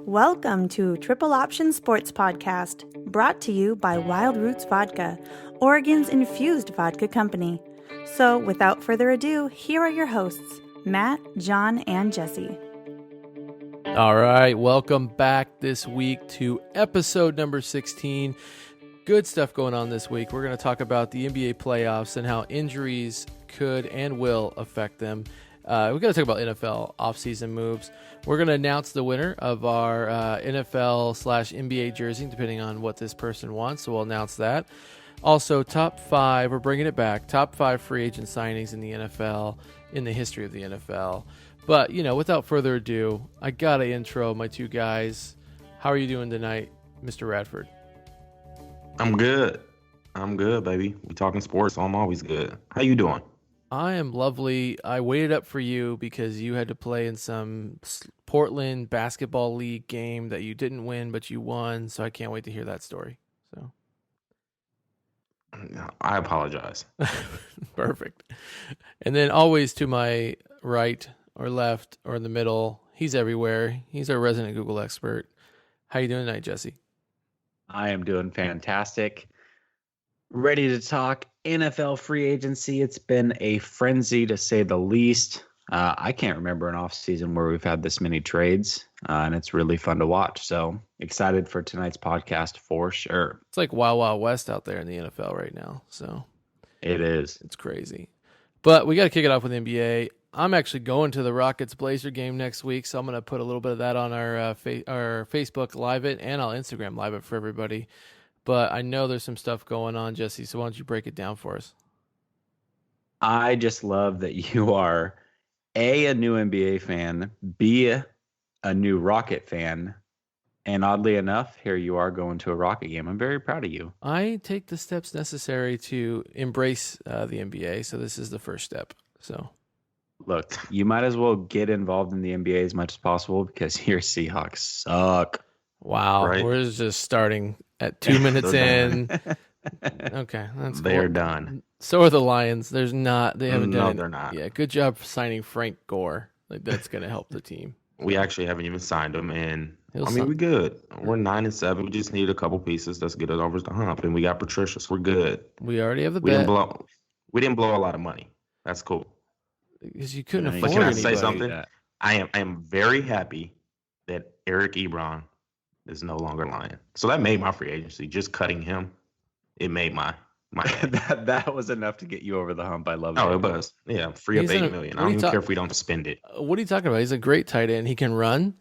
Welcome to Triple Option Sports Podcast, brought to you by Wild Roots Vodka, Oregon's infused vodka company. So, without further ado, here are your hosts, Matt, John, and Jesse. All right, welcome back this week to episode number 16. Good stuff going on this week. We're going to talk about the NBA playoffs and how injuries could and will affect them. We're going to talk about NFL offseason moves. We're going to announce the winner of our NFL/NBA jersey, depending on what this person wants. So we'll announce that. Also, top 5, we're bringing it back, top 5 free agent signings in the NFL, in the history of the NFL. But, without further ado, I got to intro my two guys. How are you doing tonight, Mr. Radford? I'm good, baby. We talking sports, so I'm always good. How you doing? I am lovely. I waited up for you because you had to play in some Portland Basketball League game that you didn't win, but you won, so I can't wait to hear that story. So, I apologize. Perfect. And then always to my right or left or in the middle, he's everywhere. He's our resident Google expert. How you doing tonight, Jesse? I am doing fantastic. Ready to talk NFL free agency. It's been a frenzy, to say the least. I can't remember an offseason where we've had this many trades, and it's really fun to watch. So excited for tonight's podcast for sure. It's like Wild Wild West out there in the NFL right now. So it is. It's crazy. But we got to kick it off with NBA. I'm actually going to the Rockets-Blazer game next week, so I'm going to put a little bit of that on our Facebook Live it, and I'll Instagram Live it for everybody. But I know there's some stuff going on, Jesse, so why don't you break it down for us? I just love that you are, A, new NBA fan, B, a new Rocket fan, and oddly enough, here you are going to a Rocket game. I'm very proud of you. I take the steps necessary to embrace the NBA, so this is the first step. So, look, you might as well get involved in the NBA as much as possible because your Seahawks suck. Wow, right? We're just starting at 2 minutes in. Okay, that's cool. They're done. So are the Lions. They haven't done it. No, they're not. Yeah, good job signing Frank Gore. Like, that's going to help the team. We actually haven't even signed him, and He'll we're good. We're 9-7. We just need a couple pieces. Let's get it over the hump, and we got Patricia, so we're good. We already have the We bet. didn't blow a lot of money. That's cool. Because you couldn't afford But can I anybody. say something? I am very happy that Eric Ebron is no longer lying. So that made my free agency. Just cutting him, it made my that was enough to get you over the hump. I love it. Oh, it was. Yeah, free up He's $8 million. I don't even care if we don't spend it. What are you talking about? He's a great tight end. He can run,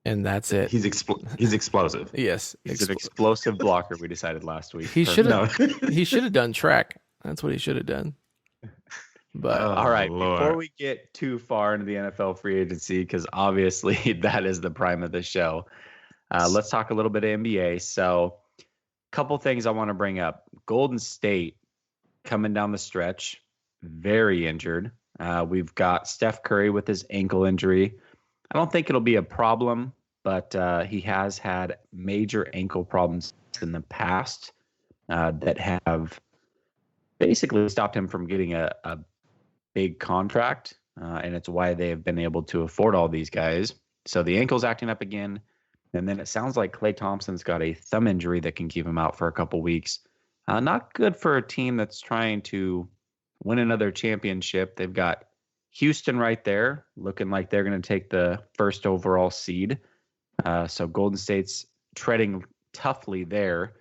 and that's it. He's explosive. Yes. He's an explosive blocker, we decided last week. He should have done track. That's what he should have done. But all right, Lord. Before we get too far into the NFL free agency, because obviously that is the prime of the show, let's talk a little bit of NBA. So a couple things I want to bring up. Golden State coming down the stretch, very injured. We've got Steph Curry with his ankle injury. I don't think it'll be a problem, but he has had major ankle problems in the past that have basically stopped him from getting a big contract, and it's why they have been able to afford all these guys. So the ankle's acting up again, and then it sounds like Klay Thompson's got a thumb injury that can keep him out for a couple weeks. Not good for a team that's trying to win another championship. They've got Houston right there, looking like they're going to take the first overall seed. So Golden State's treading toughly there.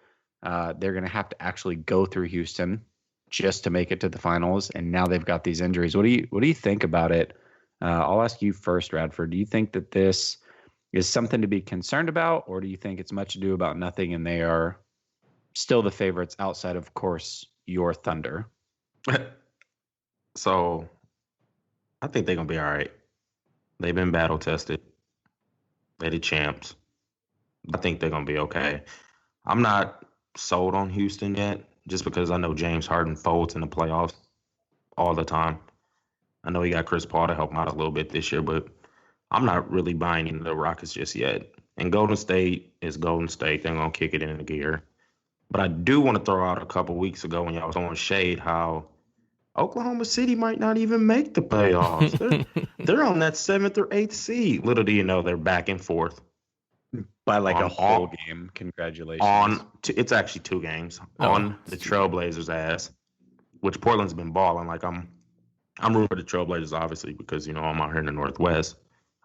They're going to have to actually go through Houston just to make it to the finals, and now they've got these injuries. What do you think about it? I'll ask you first, Radford. Do you think that this is something to be concerned about, or do you think it's much ado about nothing and they are still the favorites outside, of course, your Thunder? So I think they're going to be all right. They've been battle tested. They're the champs. I think they're going to be okay. I'm not sold on Houston yet, just because I know James Harden folds in the playoffs all the time. I know he got Chris Paul to help him out a little bit this year, but I'm not really buying into the Rockets just yet. And Golden State is Golden State. They're going to kick it into gear. But I do want to throw out a couple weeks ago when y'all was on shade how Oklahoma City might not even make the playoffs. They're on that 7th or 8th seed. Little do you know they're back and forth By like On a whole all- game. Congratulations. It's actually 2 games Oh, on the Trailblazers' ass, which Portland's been balling. Like I'm rooting for the Trailblazers, obviously, because I'm out here in the Northwest,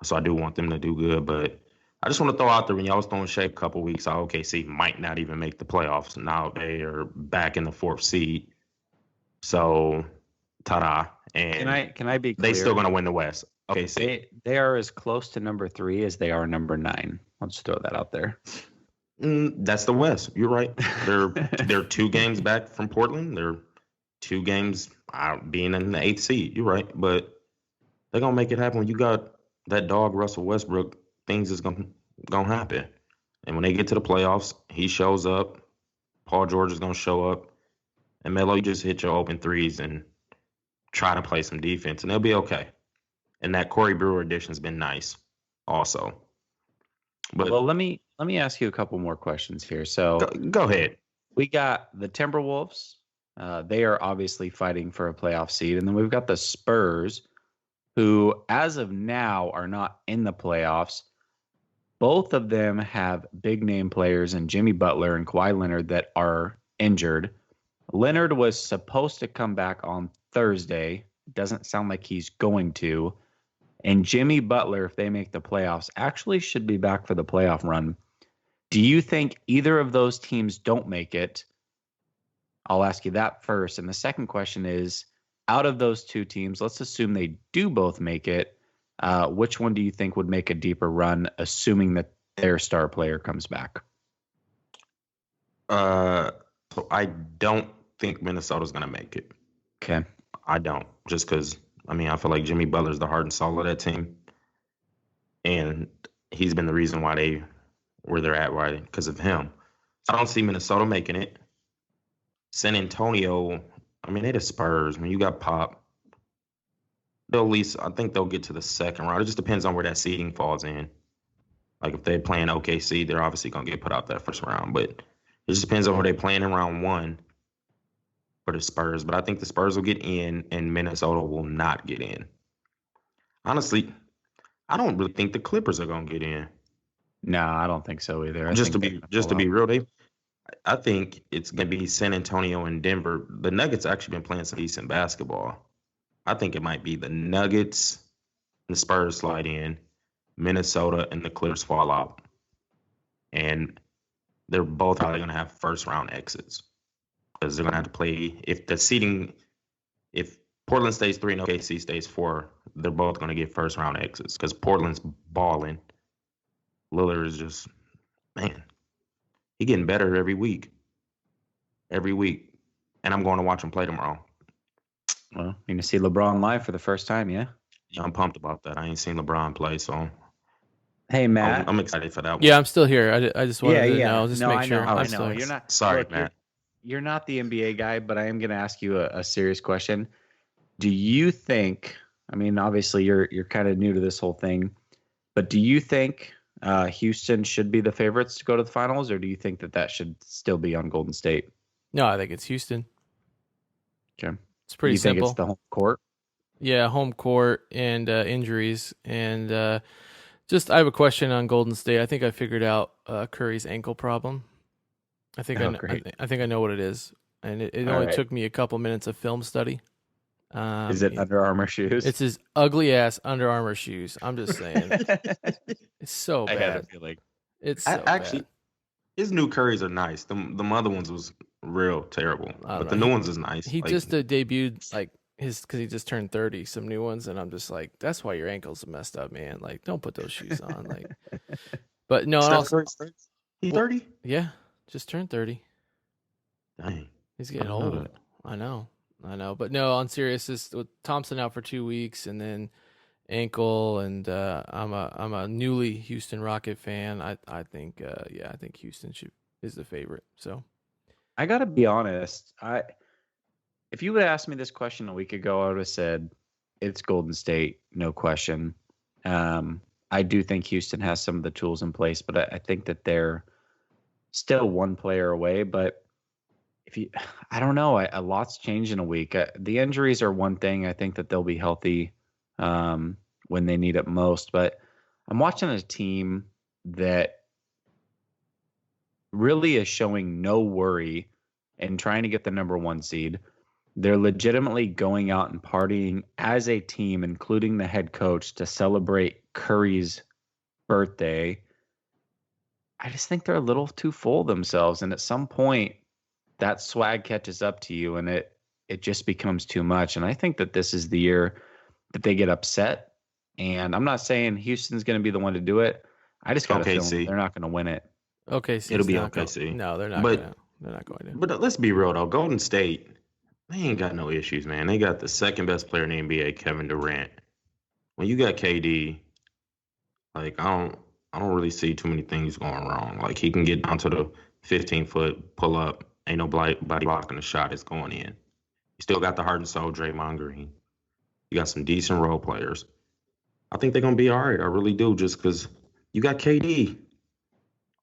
so I do want them to do good. But I just want to throw out there when y'all was throwing shade a couple weeks, how OKC might not even make the playoffs. Now they are back in the 4th seed, so ta-da! And Can I be clear? they still gonna win the West. OKC. They are as close to number 3 as they are number 9. Let's throw that out there. That's the West. You're right. They're 2 games back from Portland. They're 2 games out being in the 8th seed. You're right, but they're gonna make it happen. When you got that dog Russell Westbrook, things is gonna happen. And when they get to the playoffs, he shows up. Paul George is gonna show up, and Melo, you just hit your open threes and try to play some defense, and they'll be okay. And that Corey Brewer addition's been nice, also. But Well, let me ask you a couple more questions here. So go ahead. we got the Timberwolves. They are obviously fighting for a playoff seed. And then we've got the Spurs, who, as of now, are not in the playoffs. Both of them have big name players in Jimmy Butler and Kawhi Leonard that are injured. Leonard was supposed to come back on Thursday. Doesn't sound like he's going to. And Jimmy Butler, if they make the playoffs, actually should be back for the playoff run. Do you think either of those teams don't make it? I'll ask you that first. And the second question is, out of those 2 teams, let's assume they do both make it. Which one do you think would make a deeper run, assuming that their star player comes back? So I don't think Minnesota's gonna make it. Okay. I don't, just because I feel like Jimmy Butler's the heart and soul of that team, and he's been the reason why where they're at, right? Because of him. I don't see Minnesota making it. San Antonio, they the Spurs. When you got Pop, I think they'll get to the second round. It just depends on where that seeding falls in. Like if they're playing OKC, they're obviously gonna get put out that first round. But it just depends on where they're playing in round 1 for the Spurs. But I think the Spurs will get in, and Minnesota will not get in. Honestly, I don't really think the Clippers are gonna get in. No, I don't think so either. Just to be real, I think it's gonna be San Antonio and Denver. The Nuggets actually been playing some decent basketball. I think it might be the Nuggets, the Spurs slide in, Minnesota, and the Clippers fall out. And they're both probably going to have first round exits because they're going to have to play. If Portland stays 3 and OKC stays 4, they're both going to get first round exits because Portland's balling. Lillard is just, man, he getting better every week. Every week. And I'm going to watch him play tomorrow. Well, you're going to see LeBron live for the first time, yeah? Yeah, I'm pumped about that. I ain't seen LeBron play, so hey, Matt. I'm excited for that one. Yeah, I'm still here. I just wanted to know. Just no, make I sure. know. I I'm know. still here. You're not. Sorry, look, Matt. You're not the NBA guy, but I am going to ask you a serious question. Do you think? Obviously, you're kind of new to this whole thing, but do you think Houston should be the favorites to go to the finals, or do you think that should still be on Golden State? No, I think it's Houston. Okay. It's pretty you simple. Think it's the home court? Yeah, home court and injuries. And I have a question on Golden State. I think I figured out Curry's ankle problem. I think I know what it is. And it only took me a couple minutes of film study. Is it Under Armour shoes? It's his ugly ass Under Armour shoes. I'm just saying. It's so bad. I had a feeling. It's so actually bad. His new Currys are nice. The other ones was real terrible, but the new ones is nice. He just debuted because he just turned 30. Some new ones, and I'm just like, that's why your ankles are messed up, man. Like, don't put those shoes on. Like, but no, he's 30. Yeah, just turned 30. Dang, he's getting old. I know. But no, on serious, with Thompson out for 2 weeks, and then ankle, and I'm a newly Houston Rocket fan. I think Houston is the favorite. So I gotta be honest. If you would have asked me this question a week ago, I would have said it's Golden State, no question. I do think Houston has some of the tools in place, but I think that they're still one player away. But I don't know. A lot's changed in a week. The injuries are one thing. I think that they'll be healthy when they need it most. But I'm watching a team that really is showing no worry in trying to get the number 1 seed. They're legitimately going out and partying as a team, including the head coach, to celebrate Curry's birthday. I just think they're a little too full of themselves. And at some point, that swag catches up to you and it just becomes too much. And I think that this is the year that they get upset. And I'm not saying Houston's going to be the one to do it. I just got a feeling they're not going to win it. Okay, it'll be OKC. No, they're not. They're not going to. But let's be real though. Golden State, they ain't got no issues, man. They got the second best player in the NBA, Kevin Durant. When you got KD, like I don't really see too many things going wrong. Like he can get down to the 15-foot pull up. Ain't nobody blocking the shot. It's going in. You still got the heart and soul, Draymond Green. You got some decent role players. I think they're gonna be all right. I really do, just because you got KD.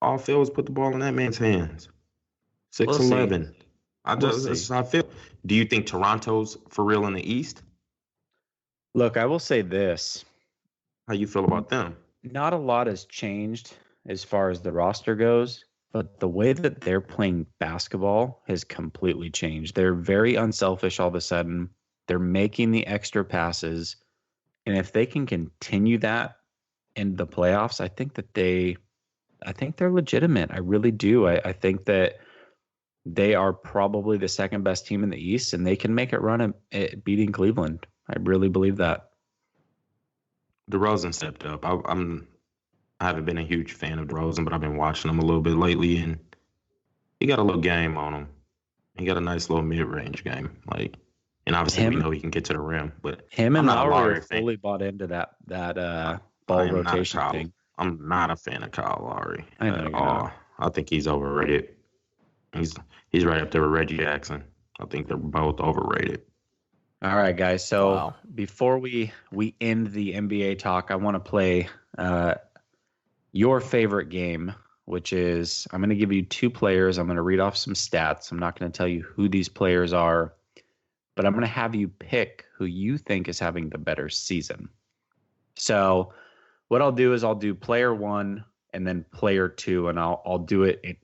All Phil is put the ball in that man's hands. 6'11". I feel. Do you think Toronto's for real in the East? Look, I will say this. How you feel about them? Not a lot has changed as far as the roster goes, but the way that they're playing basketball has completely changed. They're very unselfish all of a sudden. They're making the extra passes. And if they can continue that in the playoffs, I think they're legitimate. I really do. I think that they are probably the second best team in the East, and they can make it run at beating Cleveland. I really believe that. DeRozan stepped up. I haven't been a huge fan of DeRozan, but I've been watching him a little bit lately, and he got a little game on him. He got a nice little mid-range game, and obviously we know he can get to the rim. But him and Lowry are fully bought into that ball rotation thing. I'm not a fan of Kyle Lowry at all. I think he's overrated. He's right up there with Reggie Jackson. I think they're both overrated. All right, guys. So before we end the NBA talk, I want to play your favorite game, which is I'm going to give you 2 players. I'm going to read off some stats. I'm not going to tell you who these players are, but I'm going to have you pick who you think is having the better season. So what I'll do is I'll do player 1 and then player 2, and I'll do it in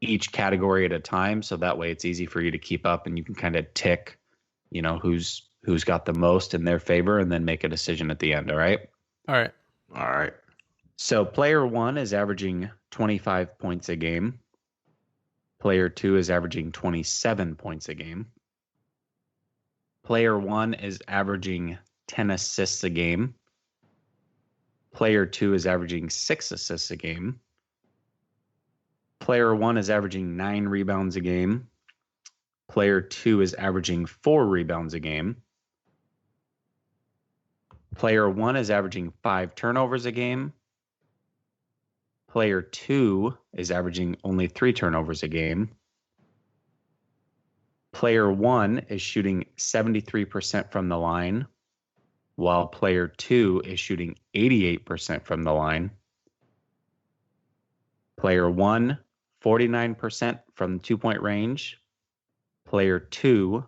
each category at a time. So that way it's easy for you to keep up and you can kind of tick, who's got the most in their favor and then make a decision at the end. All right. All right. So player 1 is averaging 25 points a game. Player 2 is averaging 27 points a game. Player 1 is averaging 10 assists a game. Player 2 is averaging 6 assists a game. Player 1 is averaging 9 rebounds a game. Player 2 is averaging 4 rebounds a game. Player 1 is averaging 5 turnovers a game. Player 2 is averaging only 3 turnovers a game. Player 1 is shooting 73% from the line, while player 2 is shooting 88% from the line. Player 1, 49% from the 2-point range. Player 2,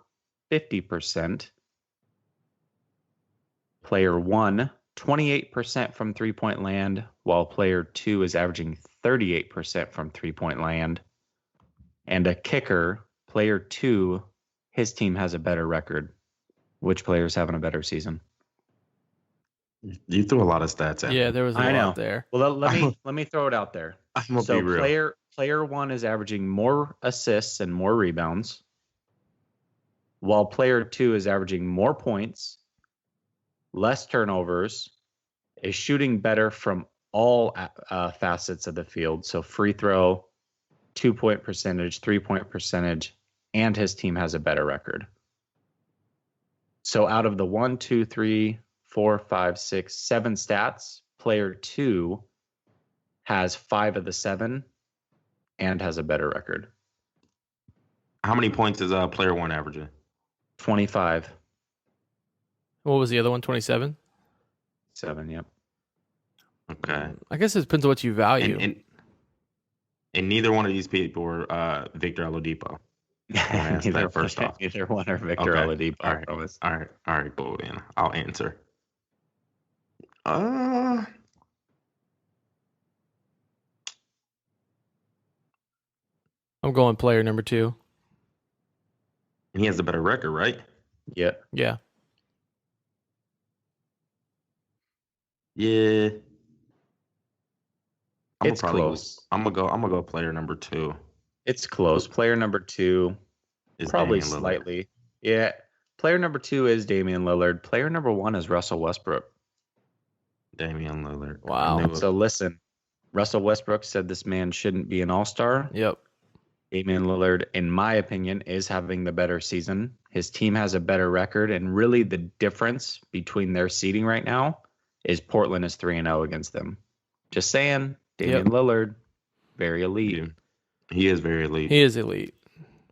50%. Player 1, 28% from 3-point land, while player 2 is averaging 38% from 3-point land. And a kicker, player 2, his team has a better record. Which player's having a better season? You threw a lot of stats at me. Yeah, there was a lot there. Well, let me throw it out there. I'm gonna be real. Player 1 is averaging more assists and more rebounds, while player 2 is averaging more points, less turnovers, is shooting better from all facets of the field. So free throw, 2-point percentage, 3-point percentage, and his team has a better record. So out of the 1, 2, 3, 4, 5, 6, 7 stats, player 2 has 5 of the 7 and has a better record. How many points is player 1 averaging? 25. What was the other one? 27? 7, yep. Okay. I guess it depends on what you value. And neither one of these people are Victor Oladipo. Neither one are Victor Oladipo. All right, cool then. I'll answer. I'm going player number 2. And he has the better record, right? Yeah. Yeah. Yeah. It's close. I'm gonna go player number 2. It's close. Player number 2, Is probably Damian Lillard. slightly. Yeah. Player number 2 is Damian Lillard. Player number 1 is Russell Westbrook. Damian Lillard. Wow. So listen, Russell Westbrook said this man shouldn't be an all-star. Yep. Damian Lillard, in my opinion, is having the better season. His team has a better record, and really the difference between their seeding right now is Portland is 3-0 against them. Just saying, Damian Lillard, very elite. Yeah. He is very elite. He is elite,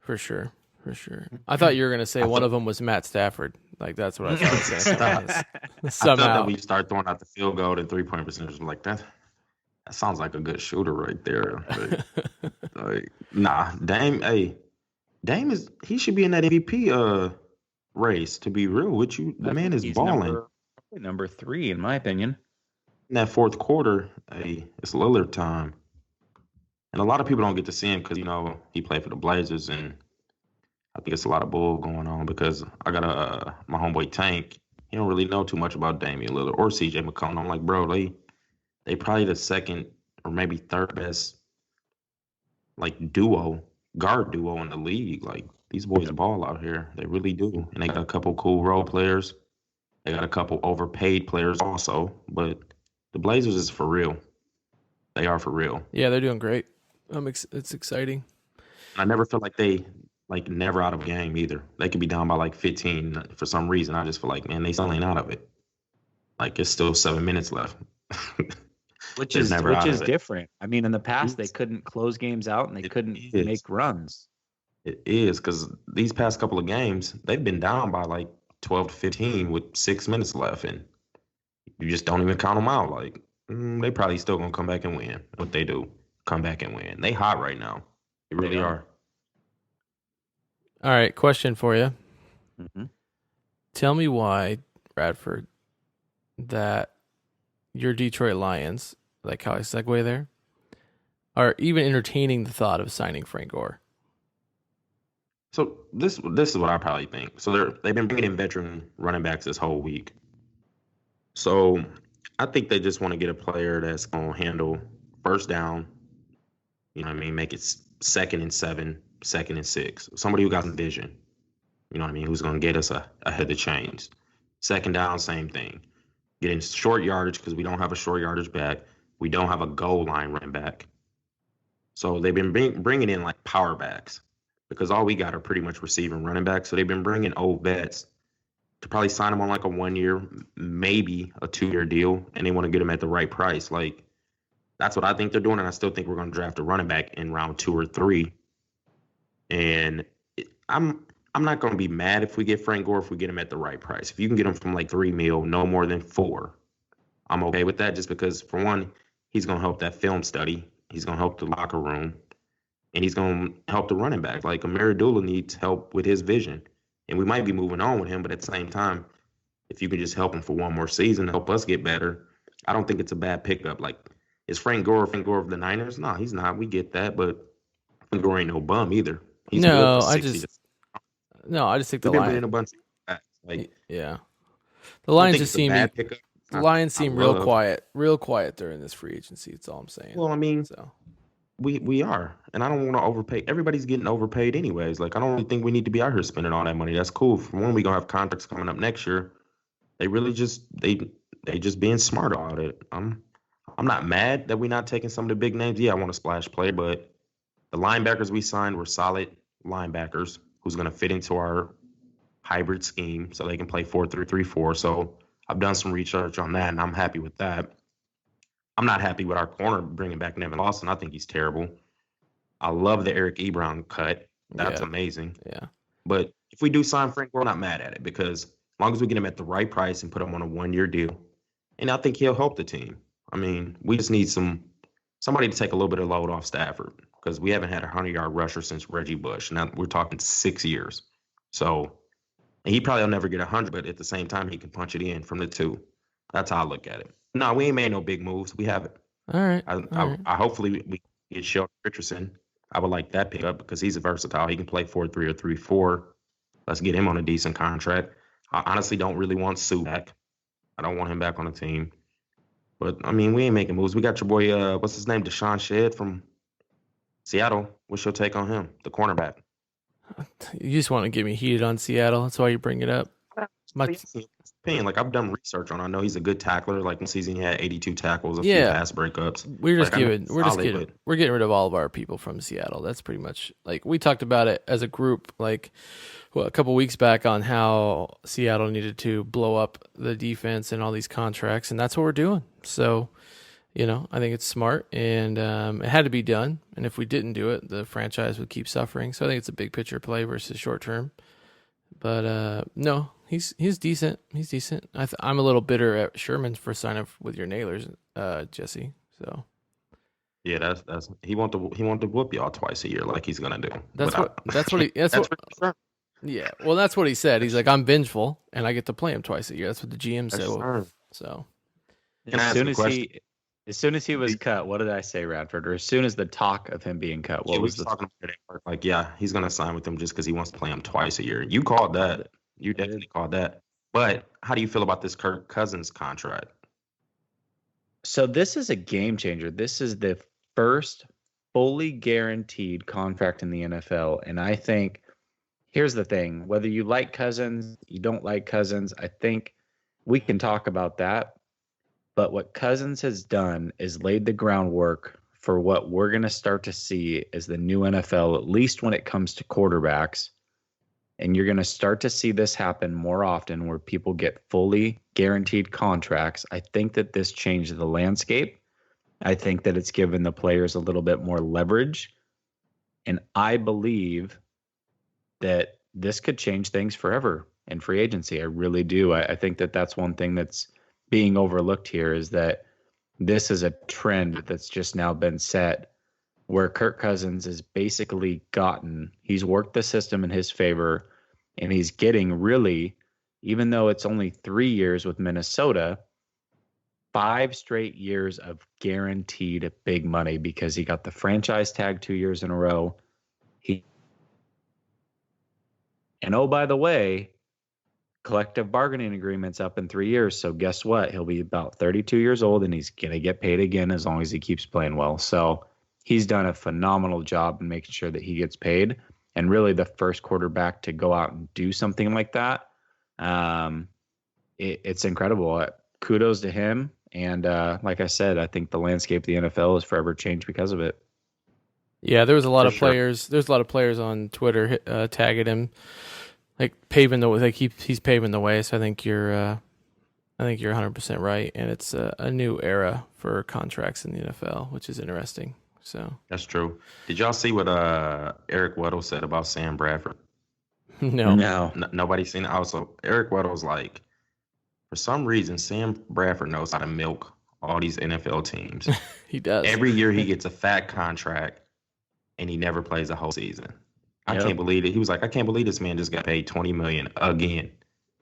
for sure. For sure. I thought you were going to say one of them was Matt Stafford. Like, that's what I was going to say. I thought that we start throwing out the field goal and 3-point percentage. Like that sounds like a good shooter right there. Nah, Dame. Hey, Dame he should be in that MVP race. To be real with you, the man is balling. Number 3, in my opinion. In that fourth quarter, hey, it's Lillard time, and a lot of people don't get to see him because he played for the Blazers, and I think it's a lot of bull going on because I got my homeboy Tank. He don't really know too much about Damian Lillard or CJ McCollum. I'm like, bro, they probably the second or maybe third best like guard duo in the league. Like these boys ball out here. They really do. And they got a couple cool role players. They got a couple overpaid players also. But the Blazers is for real. They are for real. Yeah, they're doing great. It's exciting. I never feel like they never out of a game either. They could be down by like 15 for some reason. I just feel like, man, they still ain't out of it. Like it's still 7 minutes left. Which is different. I mean, in the past, they couldn't close games out and they couldn't make runs. It is because these past couple of games, they've been down by like 12 to 15 with 6 minutes left. And you just don't even count them out. Like, they probably still going to come back and win. What they do, come back and win. They hot right now. They really are. All right, question for you. Mm-hmm. Tell me why, Bradford, that your Detroit Lions, like how I segue there, are even entertaining the thought of signing Frank Gore. So this is what I probably think. So they've been bringing in veteran running backs this whole week. So I think they just want to get a player that's going to handle first down, you know what I mean, make it 2nd and 7, 2nd and 6. Somebody who got some vision, you know what I mean, who's going to get us ahead of the chains. 2nd down, same thing. Getting short yardage because we don't have a short yardage back. We don't have a goal line running back. So they've been bringing in like power backs because all we got are pretty much receiving running backs. So they've been bringing old vets to probably sign them on like a 1-year, maybe a 2-year deal, and they want to get them at the right price. Like that's what I think they're doing, and I still think we're going to draft a running back in round 2 or 3. And I'm not going to be mad if we get Frank Gore if we get him at the right price. If you can get him from like $3 million, no more than 4, I'm okay with that. Just because for one, he's going to help that film study. He's going to help the locker room, and he's going to help the running back. Like Amir Abdullah needs help with his vision, and we might be moving on with him. But at the same time, if you could just help him for one more season, help us get better, I don't think it's a bad pickup. Like, is Frank Gore of the Niners? No, he's not. We get that, but Frank Gore ain't no bum either. He's I just think the Lions. In a bunch of like, yeah, the Lions just seem. The Lions seem real quiet during this free agency. That's all I'm saying. Well, I mean, so we are, and I don't want to overpay. Everybody's getting overpaid anyways. Like, I don't really think we need to be out here spending all that money. That's cool. For one, we gonna have contracts coming up next year. They really just they just being smart about it. I'm not mad that we're not taking some of the big names. Yeah, I want a splash play, but the linebackers we signed were solid linebackers who's going to fit into our hybrid scheme so they can play 4-3-3-4. So I've done some research on that, and I'm happy with that. I'm not happy with our corner bringing back Nevin Lawson. I think he's terrible. I love the Eric Ebron cut. That's amazing. Yeah. But if we do sign Frank, we're not mad at it because as long as we get him at the right price and put him on a 1-year deal, and I think he'll help the team. I mean, we just need somebody to take a little bit of load off Stafford because we haven't had a 100-yard rusher since Reggie Bush. Now we're talking 6 years. So and he probably will never get 100, but at the same time, he can punch it in from the 2. That's how I look at it. No, we ain't made no big moves. We haven't. All right. I hopefully we get Sheldon Richardson. I would like that pickup because he's versatile. He can play 4-3 or 3-4. Let's get him on a decent contract. I honestly don't really want Sue back. I don't want him back on the team. But, I mean, we ain't making moves. We got your boy, what's his name, Deshaun Shedd from Seattle. What's your take on him, the cornerback? You just want to get me heated on Seattle. That's why you bring it up. Opinion. Like, I've done research on. I know he's a good tackler. Like, one season he had 82 tackles, a few pass breakups. We're getting rid of all of our people from Seattle. That's pretty much like we talked about it as a group, like a couple weeks back on how Seattle needed to blow up the defense and all these contracts, and that's what we're doing. So, I think it's smart, and it had to be done. And if we didn't do it, the franchise would keep suffering. So I think it's a big picture play versus short term. But no, he's decent. He's decent. I'm a little bitter at Sherman for signing up with your Nailers, Jesse. So yeah, that's he want to whoop y'all twice a year like he's gonna do. Yeah, well, that's what he said. He's like, I'm vengeful, and I get to play him twice a year. That's what the GM said. So as soon as he was cut, what did I say, Radford? Or as soon as the talk of him being cut, what was the talking about? Like, yeah, he's gonna sign with him just because he wants to play him twice a year. You called that. You definitely called that. But how do you feel about this Kirk Cousins contract? So this is a game changer. This is the first fully guaranteed contract in the NFL, and I think here's the thing: whether you like Cousins, you don't like Cousins, I think we can talk about that. But what Cousins has done is laid the groundwork for what we're going to start to see as the new NFL, at least when it comes to quarterbacks. And you're going to start to see this happen more often where people get fully guaranteed contracts. I think that this changed the landscape. I think that it's given the players a little bit more leverage. And I believe that this could change things forever in free agency. I really do. I think that that's one thing that's being overlooked here, is that this is a trend that's just now been set where Kirk Cousins has basically he's worked the system in his favor, and he's getting really, even though it's only 3 years with Minnesota, 5 straight years of guaranteed big money because he got the franchise tag 2 years in a row. And oh, by the way, collective bargaining agreement's up in 3 years. So guess what? He'll be about 32 years old, and he's going to get paid again as long as he keeps playing well. So he's done a phenomenal job in making sure that he gets paid, and really the first quarterback to go out and do something like that. It's incredible. Kudos to him. And like I said, I think the landscape of the NFL has forever changed because of it. Yeah, there was a lot of players. There's a lot of players on Twitter tagging him, like paving the way. Like he's paving the way. So I think you're 100% right, and it's a new era for contracts in the NFL, which is interesting. So that's true. Did y'all see what Eric Weddle said about Sam Bradford? No. Nobody's seen it. Also, Eric Weddle's like, for some reason, Sam Bradford knows how to milk all these NFL teams. He does. Every year he gets a fat contract, and he never plays a whole season. I can't believe it. He was like, I can't believe this man just got paid $20 million again.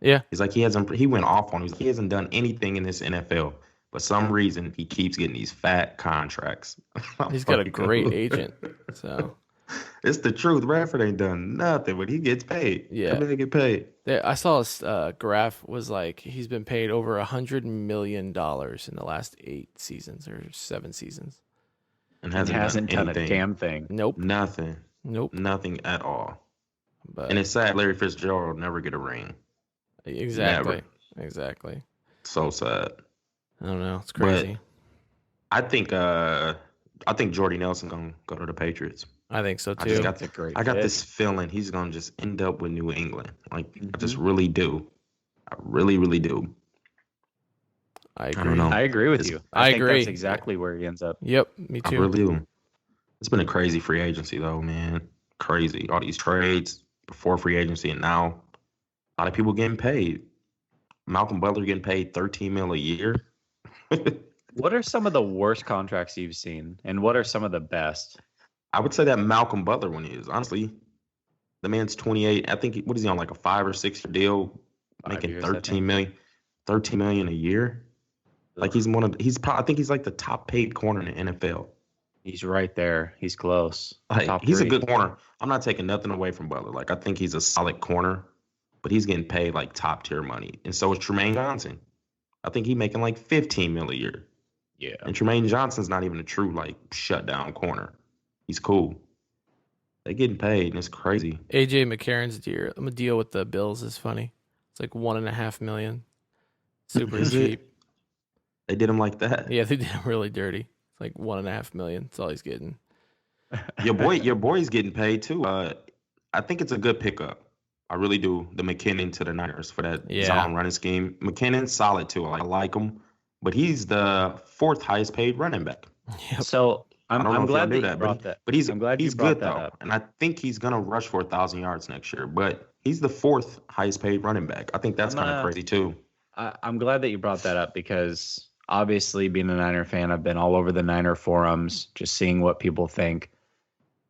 Yeah. He's like, he went off on him. He hasn't done anything in this NFL. For some reason, he keeps getting these fat contracts. He's got a great agent. So it's the truth. Bradford ain't done nothing, but he gets paid. Yeah. Everybody get paid. I saw a graph was like he's been paid over $100 million in the last 8 seasons or 7 seasons. And hasn't done a damn thing. Nope. Nothing. Nope. Nothing at all. But and it's sad Larry Fitzgerald will never get a ring. Exactly. Never. Exactly. So sad. I don't know. It's crazy. But I think Jordy Nelson gonna go to the Patriots. I think so too. I got this feeling he's gonna just end up with New England. Like I just really do. I really, really do. I agree. I don't know. I agree with you. I think agree. That's exactly where he ends up. Yep, me too. I really do. It's been a crazy free agency though, man. Crazy. All these trades before free agency, and now a lot of people getting paid. Malcolm Butler getting paid $13 million a year. What are some of the worst contracts you've seen, and what are some of the best? I would say that Malcolm Butler one is. Honestly, the man's 28. I think, what is he on, like a 5 or 6 year deal, making $13 million a year? Like I think he's like the top paid corner in the NFL. He's right there. He's close. Like, Top he's a three. good corner. I'm not taking nothing away from Butler. Like, I think he's a solid corner, but he's getting paid like top tier money. And so is Tremaine Johnson. I think he's making like 15 mil a year. Yeah. And Tremaine Johnson's not even a true like shutdown corner. He's cool. They getting paid, and it's crazy. AJ McCarron's deal with the Bills is funny. It's like $1.5 million. Super Is it? cheap. They did him like that. Yeah, they did him really dirty. It's like $1.5 million. That's all he's getting. Your boy's getting paid too. I think it's a good pickup. I really do. The McKinnon to the Niners for that zone running scheme. McKinnon's solid too. I like him, but he's the fourth highest paid running back. Yep. So I don't know I'm if glad y'all that knew you brought that. but he's I'm glad he's you brought good that though, up. and I think he's gonna rush for 1,000 yards next year. But he's the fourth highest paid running back. I think that's kind of crazy too. I'm glad that you brought that up because obviously being a Niner fan, I've been all over the Niner forums, just seeing what people think.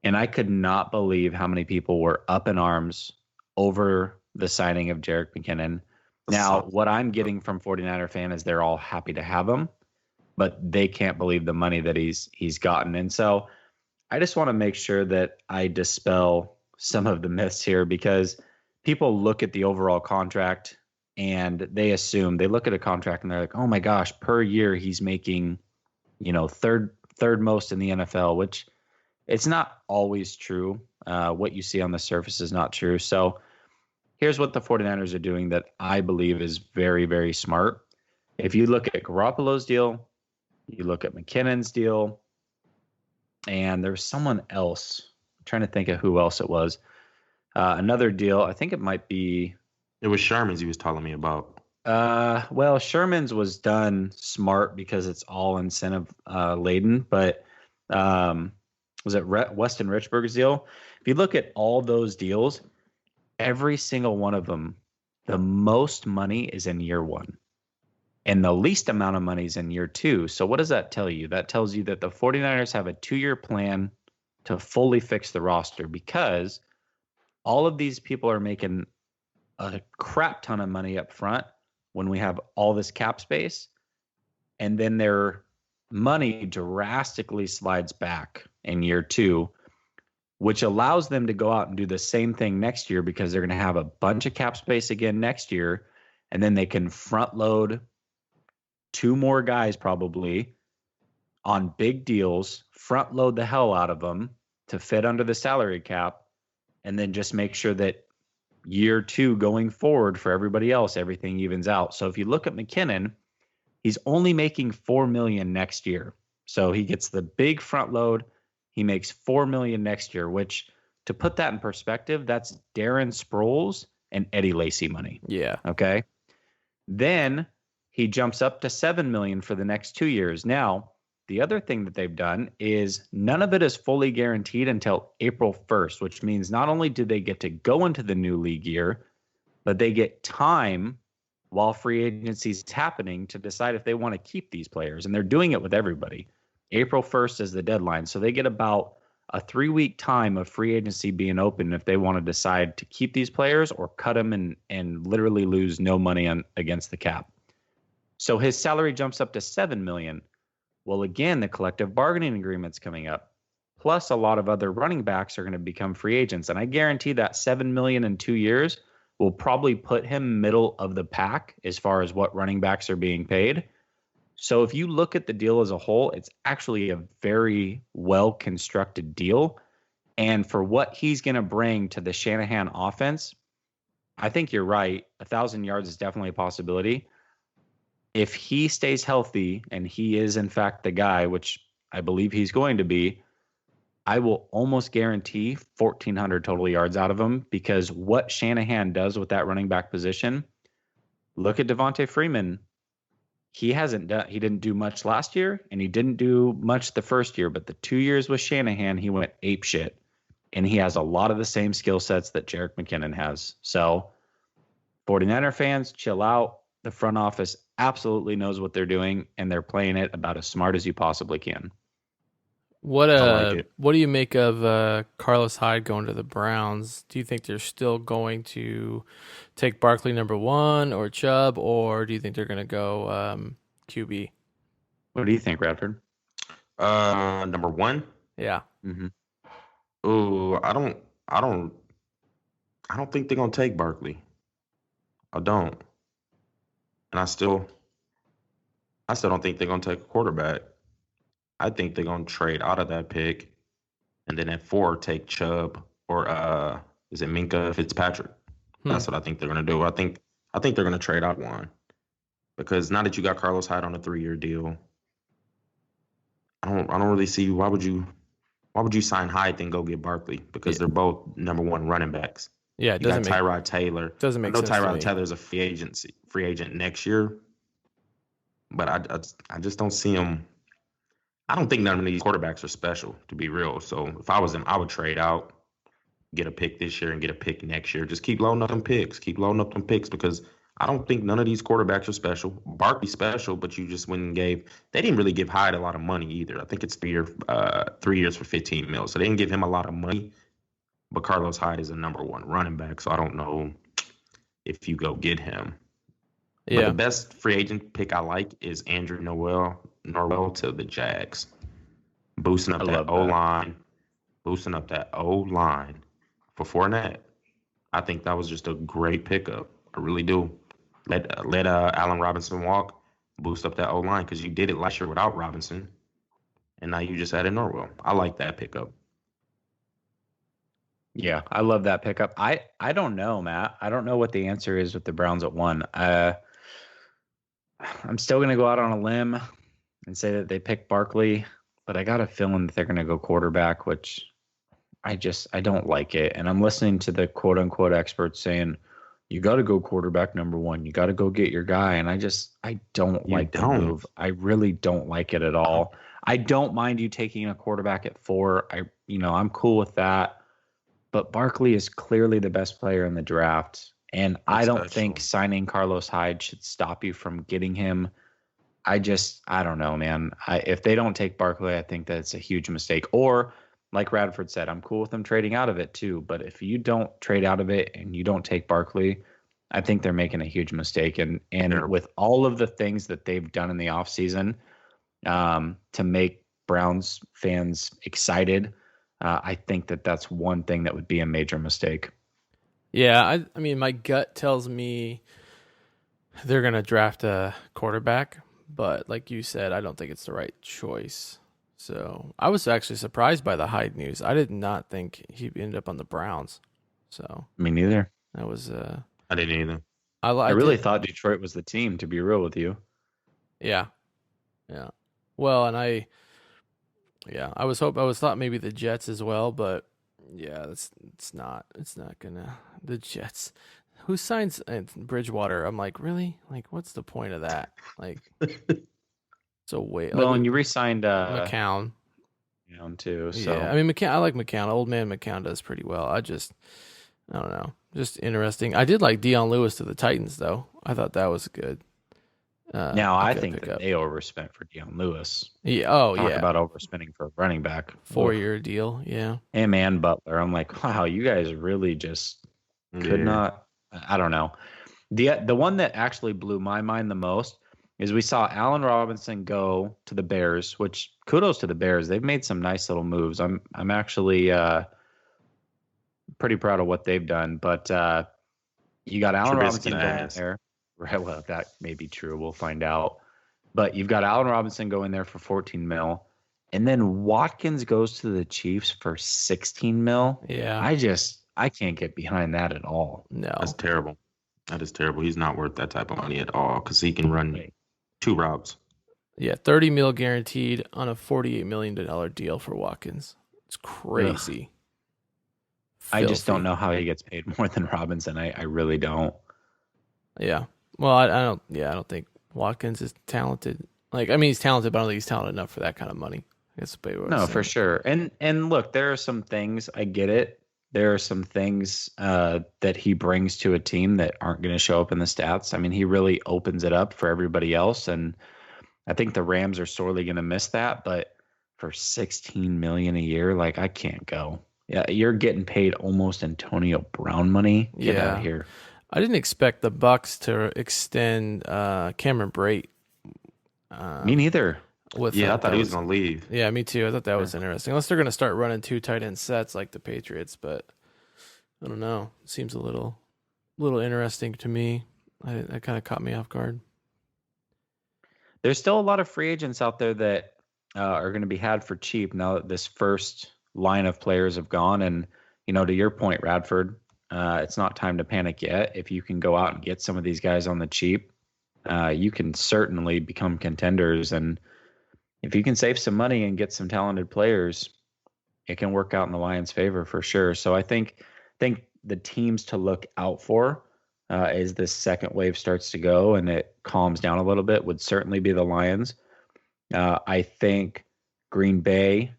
And I could not believe how many people were up in arms over the signing of Jerick McKinnon. Now, what I'm getting from 49er fan is they're all happy to have him, but they can't believe the money that he's gotten. And so I just want to make sure that I dispel some of the myths here because people look at the overall contract and they look at a contract and they're like, oh my gosh, per year he's making, third most in the NFL, which it's not always true. What you see on the surface is not true. So here's what the 49ers are doing that I believe is very, very smart. If you look at Garoppolo's deal, you look at McKinnon's deal, and there's someone else. I'm trying to think of who else it was. Another deal, I think it might be. It was Sherman's he was telling me about. Well, Sherman's was done smart because it's all incentive laden, but was it Weston Richburg's deal? If you look at all those deals, every single one of them, the most money is in year one. And the least amount of money is in year two. So what does that tell you? That tells you that the 49ers have a 2-year plan to fully fix the roster because all of these people are making a crap ton of money up front when we have all this cap space. And then their money drastically slides back in year two, which allows them to go out and do the same thing next year because they're going to have a bunch of cap space again next year. And then they can front load 2 more guys probably on big deals, front load the hell out of them to fit under the salary cap, and then just make sure that year 2 going forward for everybody else, everything evens out. So if you look at McKinnon, he's only making $4 million next year. So he gets the big front load. He makes $4 million next year, which to put that in perspective, that's Darren Sproles and Eddie Lacy money. Yeah. Okay. Then he jumps up to $7 million for the next 2 years. Now, the other thing that they've done is none of it is fully guaranteed until April 1st, which means not only do they get to go into the new league year, but they get time while free agency is happening to decide if they want to keep these players. And they're doing it with everybody. April 1st is the deadline. So they get about a 3-week time of free agency being open if they want to decide to keep these players or cut them and literally lose no money against the cap. So his salary jumps up to $7 million. Well, again, the collective bargaining agreement's coming up. Plus, a lot of other running backs are going to become free agents. And I guarantee that $7 million in 2 years will probably put him middle of the pack as far as what running backs are being paid. So if you look at the deal as a whole, it's actually a very well-constructed deal. And for what he's going to bring to the Shanahan offense, I think you're right. 1,000 yards is definitely a possibility. If he stays healthy and he is, in fact, the guy, which I believe he's going to be, I will almost guarantee 1,400 total yards out of him because what Shanahan does with that running back position, look at Devontae Freeman. He didn't do much last year and he didn't do much the first year, but the 2 years with Shanahan, he went ape shit. And he has a lot of the same skill sets that Jerick McKinnon has. So 49er fans, chill out. The front office absolutely knows what they're doing, and they're playing it about as smart as you possibly can. What do you make of Carlos Hyde going to the Browns? Do you think they're still going to take Barkley number 1 or Chubb, or do you think they're going to go QB? What do you think, Radford? Number one. Yeah. Mm-hmm. Oh, I don't, I don't think they're gonna take Barkley. I don't, and I still don't think they're gonna take a quarterback. I think they're gonna trade out of that pick, and then at 4 take Chubb or is it Minka Fitzpatrick? That's what I think they're gonna do. I think they're gonna trade out one because now that you got Carlos Hyde on a 3-year deal, I don't really see why would you sign Hyde then go get Barkley because they're both number one running backs. Yeah, You got Tyrod Taylor. Doesn't I make know sense to Tyrod me. Taylor's a free agent next year, but I just don't see him. I don't think none of these quarterbacks are special, to be real. So if I was him, I would trade out, get a pick this year and get a pick next year. Just keep loading up them picks. Keep loading up them picks because I don't think none of these quarterbacks are special. Barkley's special, but you just went and they didn't really give Hyde a lot of money either. I think it's 3 years for 15 mil. So they didn't give him a lot of money. But Carlos Hyde is a number one running back, so I don't know if you go get him. Yeah. But the best free agent pick I like is Andrew Norwell to the Jags. Boosting up that O-line. Boosting up that O-line for Fournette. I think that was just a great pickup. I really do. Let Allen Robinson walk, boost up that O-line because you did it last year without Robinson, and now you just added Norwell. I like that pickup. Yeah, I love that pickup. I don't know, Matt. I don't know what the answer is with the Browns at 1. I'm still going to go out on a limb and say that they pick Barkley, but I got a feeling that they're going to go quarterback, which I don't like it. And I'm listening to the quote unquote experts saying, you got to go quarterback number 1. You got to go get your guy. And I don't like the move. I really don't like it at all. I don't mind you taking a quarterback at 4. I'm cool with that. But Barkley is clearly the best player in the draft. And I don't think signing Carlos Hyde should stop you from getting him. I don't know, man. If they don't take Barkley, I think that's a huge mistake. Or, like Radford said, I'm cool with them trading out of it too. But if you don't trade out of it and you don't take Barkley, I think they're making a huge mistake. And with all of the things that they've done in the offseason to make Browns fans excited, I think that that's one thing that would be a major mistake. Yeah, I mean, my gut tells me they're going to draft a quarterback, but like you said, I don't think it's the right choice. So I was actually surprised by the Hyde news. I did not think he'd end up on the Browns. So me neither. That was I didn't either. I really thought Detroit was the team, to be real with you. Yeah. Well, and I thought maybe the Jets as well, but yeah, it's not gonna the Jets. Who signs Bridgewater? I'm like, really? Like, what's the point of that? Like, so wait. Well, and you re-signed McCown too. So yeah, I mean, I like McCown. Old man McCown does pretty well. I don't know, just interesting. I did like Deion Lewis to the Titans though. I thought that was good. Now I think that they overspent for Deion Lewis. Yeah. Talk about overspending for a running back. 4-year deal. Yeah. Him and Butler. I'm like, wow, you guys really just could not. I don't know. The one that actually blew my mind the most is we saw Allen Robinson go to the Bears, which kudos to the Bears. They've made some nice little moves. I'm actually pretty proud of what they've done. But you got Allen Robinson going there. Right, well, that may be true. We'll find out. But you've got Allen Robinson going there for 14 mil. And then Watkins goes to the Chiefs for 16 mil. Yeah. I can't get behind that at all. No. That's terrible. That is terrible. He's not worth that type of money at all because he can run 2 routes. Yeah, 30 mil guaranteed on a $48 million deal for Watkins. It's crazy. I just don't know how he gets paid more than Robinson. I really don't. Yeah. Well, I don't think Watkins is talented. Like, I mean, he's talented, but I don't think he's talented enough for that kind of money. I guess no, for sure. And look, there are some things, I get it. There are some things that he brings to a team that aren't going to show up in the stats. I mean, he really opens it up for everybody else, and I think the Rams are sorely going to miss that. But for $16 million a year, like, I can't go. Yeah, you're getting paid almost Antonio Brown money. Get out of here. I didn't expect the Bucks to extend Cameron Brate. Me neither. With I thought he was going to leave. Yeah, me too. I thought that was interesting. Unless they're going to start running 2 tight end sets like the Patriots, but I don't know. It seems a little interesting to me. That kind of caught me off guard. There's still a lot of free agents out there that are going to be had for cheap now that this first line of players have gone. And, to your point, Radford, it's not time to panic yet. If you can go out and get some of these guys on the cheap, you can certainly become contenders. And if you can save some money and get some talented players, it can work out in the Lions' favor for sure. So I think the teams to look out for as this second wave starts to go and it calms down a little bit would certainly be the Lions. I think Green Bay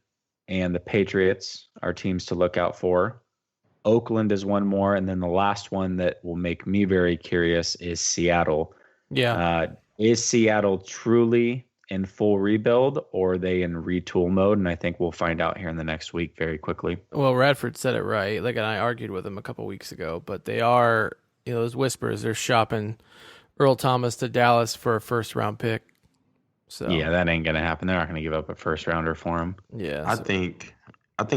and the Patriots are teams to look out for. Oakland is one more, and then the last one that will make me very curious is Seattle. Yeah. Is Seattle truly in full rebuild, or are they in retool mode? And I think we'll find out here in the next week very quickly. Well, Radford said it right. And I argued with him a couple weeks ago, but they are, those whispers, they're shopping Earl Thomas to Dallas for a first-round pick. So yeah, that ain't gonna happen. They're not gonna give up a first rounder for him. Yeah, I think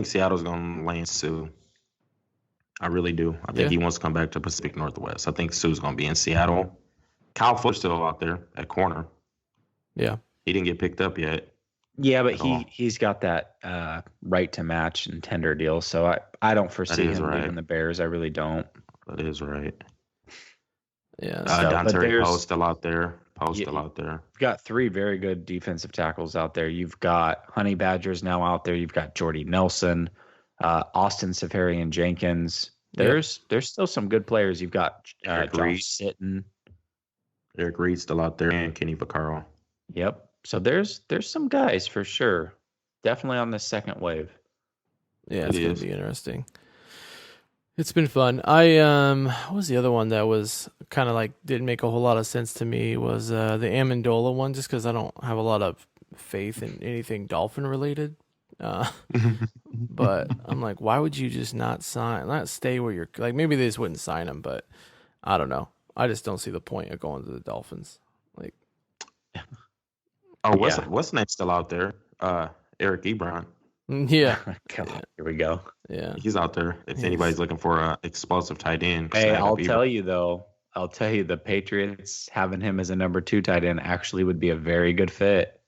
Seattle's gonna land Sue. I really do. I think he wants to come back to Pacific Northwest. I think Sue's gonna be in Seattle. Kyle Fuller's still out there at corner. Yeah, he didn't get picked up yet. Yeah, but he's got that right to match and tender deal. So I don't foresee him leaving the Bears. I really don't. That is right. Yeah, Dontae Poe's still out there. Still out there. You've got 3 very good defensive tackles out there. You've got Honey Badgers now out there. You've got Jordy Nelson, Austin Safarian Jenkins. There's still some good players. You've got Josh Sitton. Eric Reed still out there, and Kenny Vaccaro. Yep. So there's some guys for sure. Definitely on the second wave. Yeah, it's going to be interesting. It's been fun. What was the other one that was kind of didn't make a whole lot of sense to me was the Amendola one, just because I don't have a lot of faith in anything Dolphin related. But I'm like, why would you just not stay where you're maybe they just wouldn't sign him, but I don't know. I just don't see the point of going to the Dolphins. What's next still out there? Eric Ebron. Yeah. Here we go. Yeah. He's out there. If anybody's looking for an explosive tight end. Hey, I'll tell you the Patriots having him as a number 2 tight end actually would be a very good fit.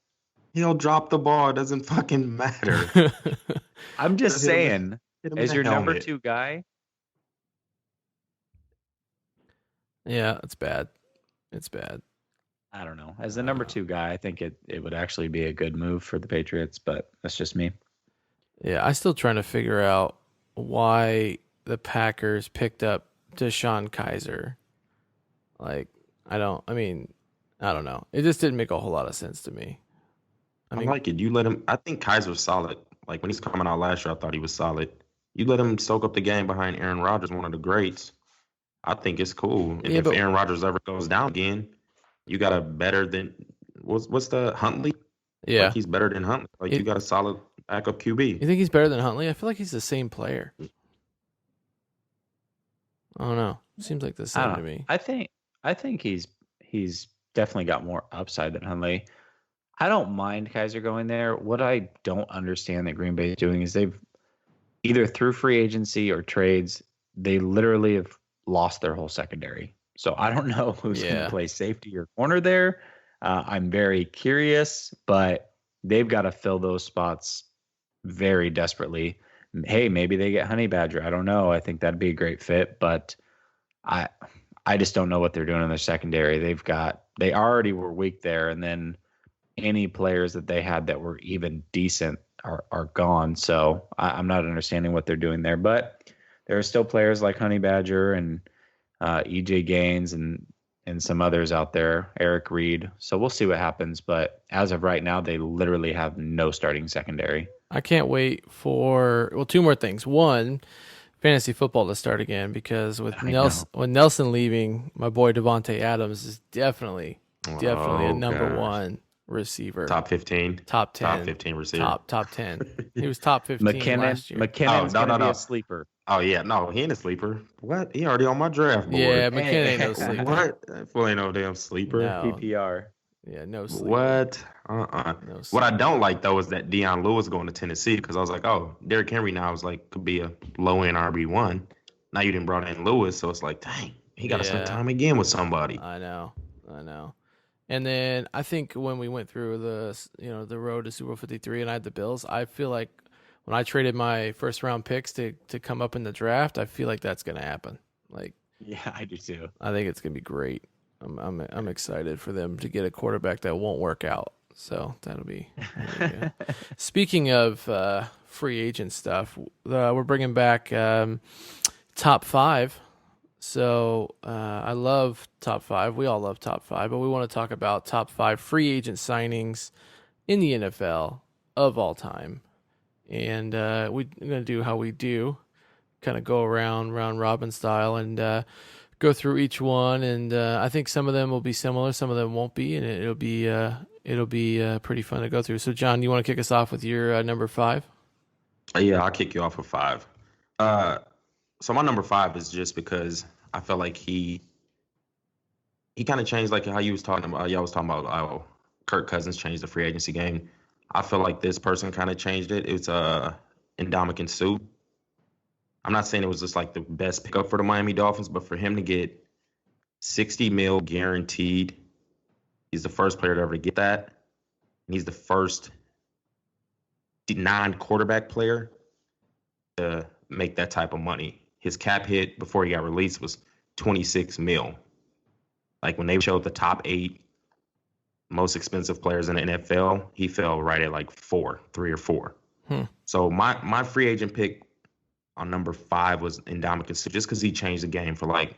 He'll drop the ball. It doesn't fucking matter. I'm just saying, as your number 2 guy. Yeah, it's bad. It's bad. I don't know. As the number 2 guy, I think it would actually be a good move for the Patriots, but that's just me. Yeah, I'm still trying to figure out why the Packers picked up Deshaun Kaiser. I don't know. It just didn't make a whole lot of sense to me. I like it. You let him. I think Kaiser's solid. When he's coming out last year, I thought he was solid. You let him soak up the game behind Aaron Rodgers, one of the greats. I think it's cool. And if Aaron Rodgers ever goes down again, you got a better than what's the Huntley? Yeah, he's better than Huntley. You got a solid backup QB. You think he's better than Huntley? I feel like he's the same player. I don't know. Seems like the same to me. I think he's definitely got more upside than Huntley. I don't mind Kaiser going there. What I don't understand that Green Bay is doing is they've either through free agency or trades, they literally have lost their whole secondary. So I don't know who's going to play safety or corner there. I'm very curious, but they've got to fill those spots very desperately. Hey, maybe they get Honey Badger. I don't know. I think that'd be a great fit, but I just don't know what they're doing in their secondary. They already were weak there, and then any players that they had that were even decent are gone. So I'm not understanding what they're doing there, but there are still players like Honey Badger and EJ Gaines and some others out there, Eric Reed. So we'll see what happens. But as of right now, they literally have no starting secondary. I can't wait for 2 more things. One, fantasy football to start again, because with Nelson leaving, my boy Devontae Adams is definitely a number 1 receiver. Top 15. Top 10. Top 15 receiver. Top 10. He was top 15 last year. McKinnon's going to be a sleeper. Oh, yeah. No, he ain't a sleeper. What? He already on my draft board. Yeah, McKinnon ain't no sleeper. What? That fool ain't no damn sleeper. No. PPR. Yeah, no sleep. What? No sleep. What I don't like though is that Deion Lewis going to Tennessee because I was like, oh, Derrick Henry now is like could be a low end RB1. Now you didn't brought in Lewis, so it's like, dang, he got to spend time again with somebody. I know. And then I think when we went through the road to Super Bowl 53 and I had the Bills, I feel like when I traded my first round picks to come up in the draft, I feel like that's going to happen. Like, yeah, I do too. I think it's going to be great. I'm excited for them to get a quarterback that won't work out. So that'll be good. Speaking of free agent stuff, we're bringing back top 5. So I love top 5. We all love top 5, but we want to talk about top 5 free agent signings in the NFL of all time. And we're going to do how we do, kind of go around round robin style and go through each one. And I think some of them will be similar, some of them won't be, and it'll be pretty fun to go through. So, John, you want to kick us off with your number 5? Yeah, I'll kick you off with 5. So my number 5 is just because I felt like he kind of changed, like how you was talking about. Y'all was talking about how Kirk Cousins changed the free agency game. I feel like this person kind of changed it. It's Ndamukong Suh. I'm not saying it was just like the best pickup for the Miami Dolphins, but for him to get $60 million guaranteed, he's the first player to ever get that. And he's the first non-quarterback player to make that type of money. His cap hit before he got released was $26 million. Like when they showed the top 8 most expensive players in the NFL, he fell right at like 3 or 4. So my free agent pick on number 5 was Ndamukong Suh, just because he changed the game for like,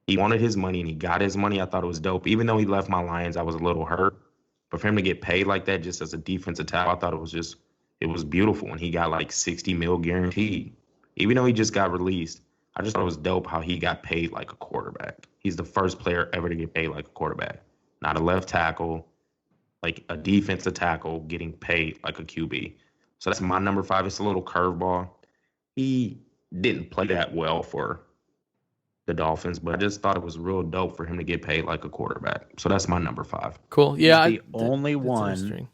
he wanted his money and he got his money. I thought it was dope. Even though he left my Lions, I was a little hurt. But for him to get paid like that just as a defensive tackle, I thought it was beautiful. And he got like $60 million guaranteed. Even though he just got released, I just thought it was dope how he got paid like a quarterback. He's the first player ever to get paid like a quarterback. Not a left tackle, like a defensive tackle getting paid like a QB. So that's my number 5. It's a little curveball. He didn't play that well for the Dolphins, but I just thought it was real dope for him to get paid like a quarterback. So that's my number 5. Cool. Yeah. He's the only one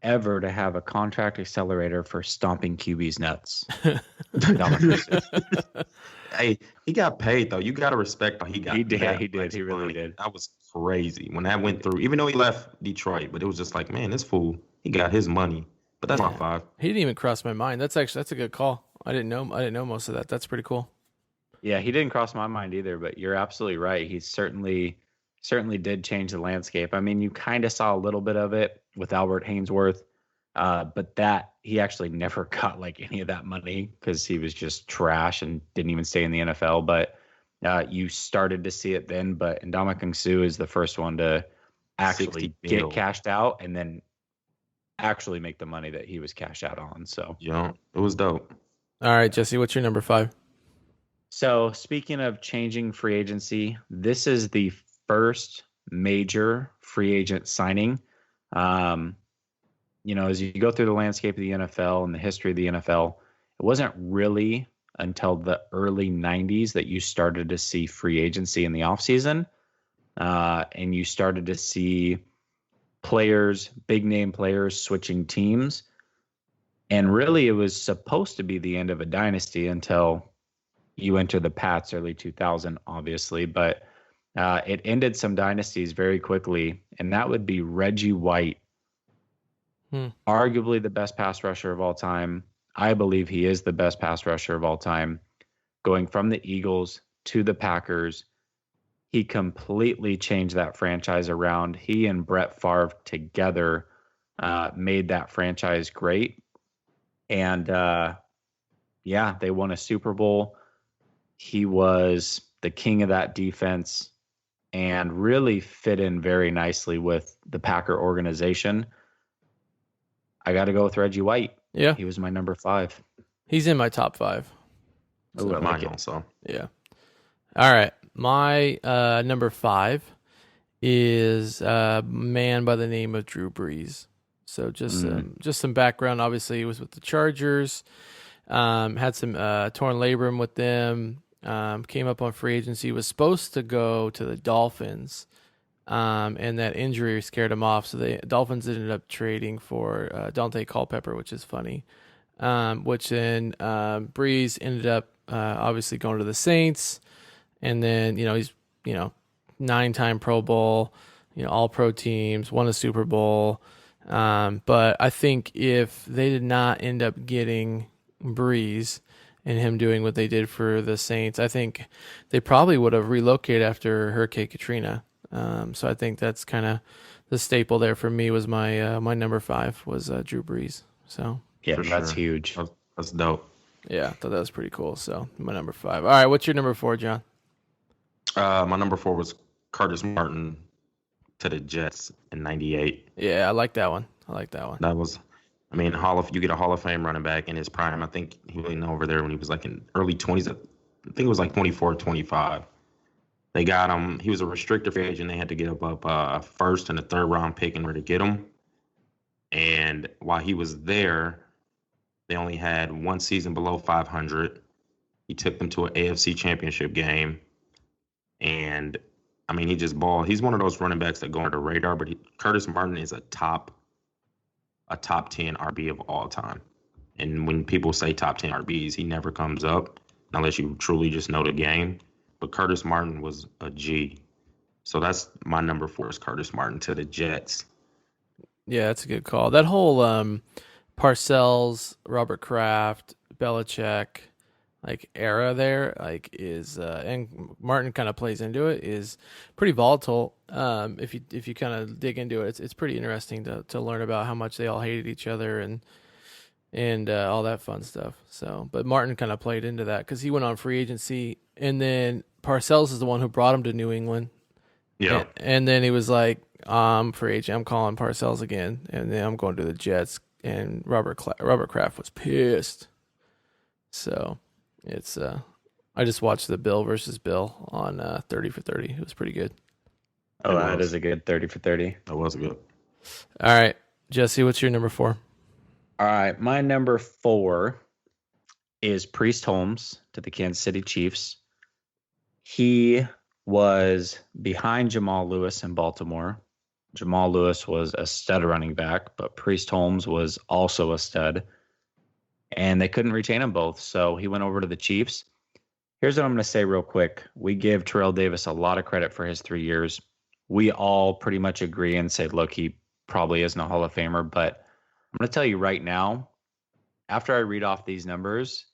ever to have a contract accelerator for stomping QB's nuts. Hey, he got paid though. You got to respect how he got. He did. He really did. That was crazy when that went through. Even though he left Detroit, but it was just like, man, this fool, he got his money. But that's my 5. He didn't even cross my mind. That's a good call. I didn't know most of that. That's pretty cool. Yeah, he didn't cross my mind either. But you're absolutely right. He certainly did change the landscape. I mean, you kind of saw a little bit of it with Albert Hainsworth. But that he actually never got like any of that money because he was just trash and didn't even stay in the NFL. But you started to see it then. But Ndamukong Suh is the first one to actually get cashed out and then actually make the money that he was cashed out on. So yeah, it was dope. All right, Jesse, what's your number 5? So speaking of changing free agency, this is the first major free agent signing. As you go through the landscape of the NFL and the history of the NFL, it wasn't really until the early 90s that you started to see free agency in the offseason. And you started to see players, big name players, switching teams. And really, it was supposed to be the end of a dynasty until you enter the Pats early 2000, obviously. But it ended some dynasties very quickly, and that would be Reggie White. Arguably the best pass rusher of all time. I believe he is the best pass rusher of all time. Going from the Eagles to the Packers, he completely changed that franchise around. He and Brett Favre together made that franchise great. And they won a Super Bowl. He was the king of that defense and really fit in very nicely with the Packer organization. I got to go with Reggie White. Yeah. He was my number 5. He's in my top 5. So I like mine also. Yeah. All right. My number 5 is a man by the name of Drew Brees. So just some background. Obviously, he was with the Chargers. Had some torn labrum with them. Came up on free agency. Was supposed to go to the Dolphins. and that injury scared him off. So the Dolphins ended up trading for Dante Culpepper, which is funny. Which then Breeze ended up obviously going to the Saints, and then he's 9-time Pro Bowl, All Pro teams, won a Super Bowl. But I think if they did not end up getting Breeze and him doing what they did for the Saints, I think they probably would have relocated after Hurricane Katrina. So I think that's kind of the staple there for me. Was my my number 5 was Drew Brees. So yeah, that's huge. That's dope. Yeah, I thought that was pretty cool. So my number 5. All right, what's your number 4, John? My number 4 was Curtis Martin to the Jets in '98. Yeah, I like that one. That was, you get a Hall of Fame running back in his prime. I think he went over there when he was like in early 20s. I think it was like 24, 25. They got him. He was a restricted free agent. They had to get up a first and a third round pick in order to get him. And while he was there, they only had one season below 500. He took them to an AFC Championship game. And, he just balled. He's one of those running backs that go under the radar, but Curtis Martin is a top 10 RB of all time. And when people say top 10 RBs, he never comes up unless you truly just know the game. But Curtis Martin was a G. So that's my number 4 is Curtis Martin to the Jets. Yeah, that's a good call. That whole Parcells, Robert Kraft, Belichick era there is and Martin kind of plays into it, is pretty volatile. If you kind of dig into it, it's pretty interesting to learn about how much they all hated each other and all that fun stuff. So, but Martin kind of played into that because he went on free agency, and then Parcells is the one who brought him to New England. Yeah, and then he was like, "I'm free agent. I'm calling Parcells again, and then I'm going to the Jets." And Robert Kraft was pissed. So it's I just watched the Bill versus Bill on 30 for 30. It was pretty good. Oh, that is a good 30 for 30. That was good. All right, Jesse, what's your number 4? All right, my number 4 is Priest Holmes to the Kansas City Chiefs. He was behind Jamal Lewis in Baltimore. Jamal Lewis was a stud running back, but Priest Holmes was also a stud. And they couldn't retain them both, so he went over to the Chiefs. Here's what I'm going to say real quick. We give Terrell Davis a lot of credit for his 3 years. We all pretty much agree and say, look, he probably isn't a Hall of Famer, but I'm going to tell you right now, after I read off these numbers,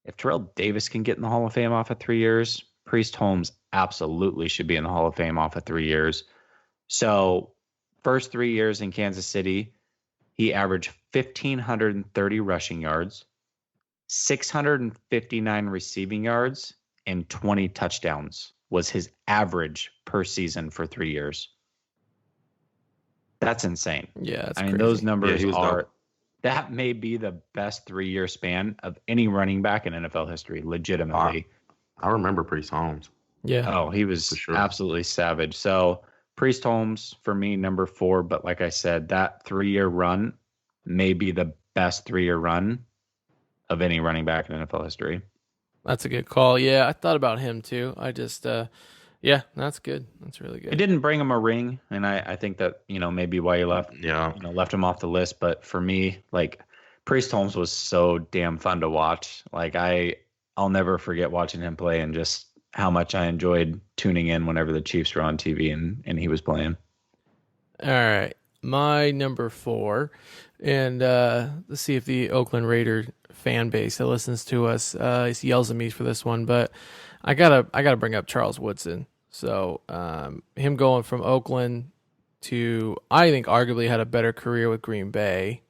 if Terrell Davis can get in the Hall of Fame off of 3 years, Priest Holmes absolutely should be in the Hall of Fame off of 3 years. So first 3 years in Kansas City, he averaged 1,530 rushing yards, 659 receiving yards, and 20 touchdowns was his average per season for 3 years. That's insane. Yeah, that's crazy. Those numbers that may be the best 3-year span of any running back in NFL history, legitimately. I remember Priest Holmes. Yeah. Oh, he was absolutely savage. So Priest Holmes, for me, number 4. But like I said, that 3-year run may be the best 3-year run of any running back in NFL history. That's a good call. Yeah, I thought about him too. I just, yeah, that's good. That's really good. It didn't bring him a ring, and I think that, maybe why you left him off the list. But for me, Priest Holmes was so damn fun to watch. I'll never forget watching him play and just how much I enjoyed tuning in whenever the Chiefs were on TV and he was playing. All right. My number 4, and let's see if the Oakland Raider fan base that listens to us yells at me for this one, but I gotta bring up Charles Woodson. So him going from Oakland to, I think, arguably had a better career with Green Bay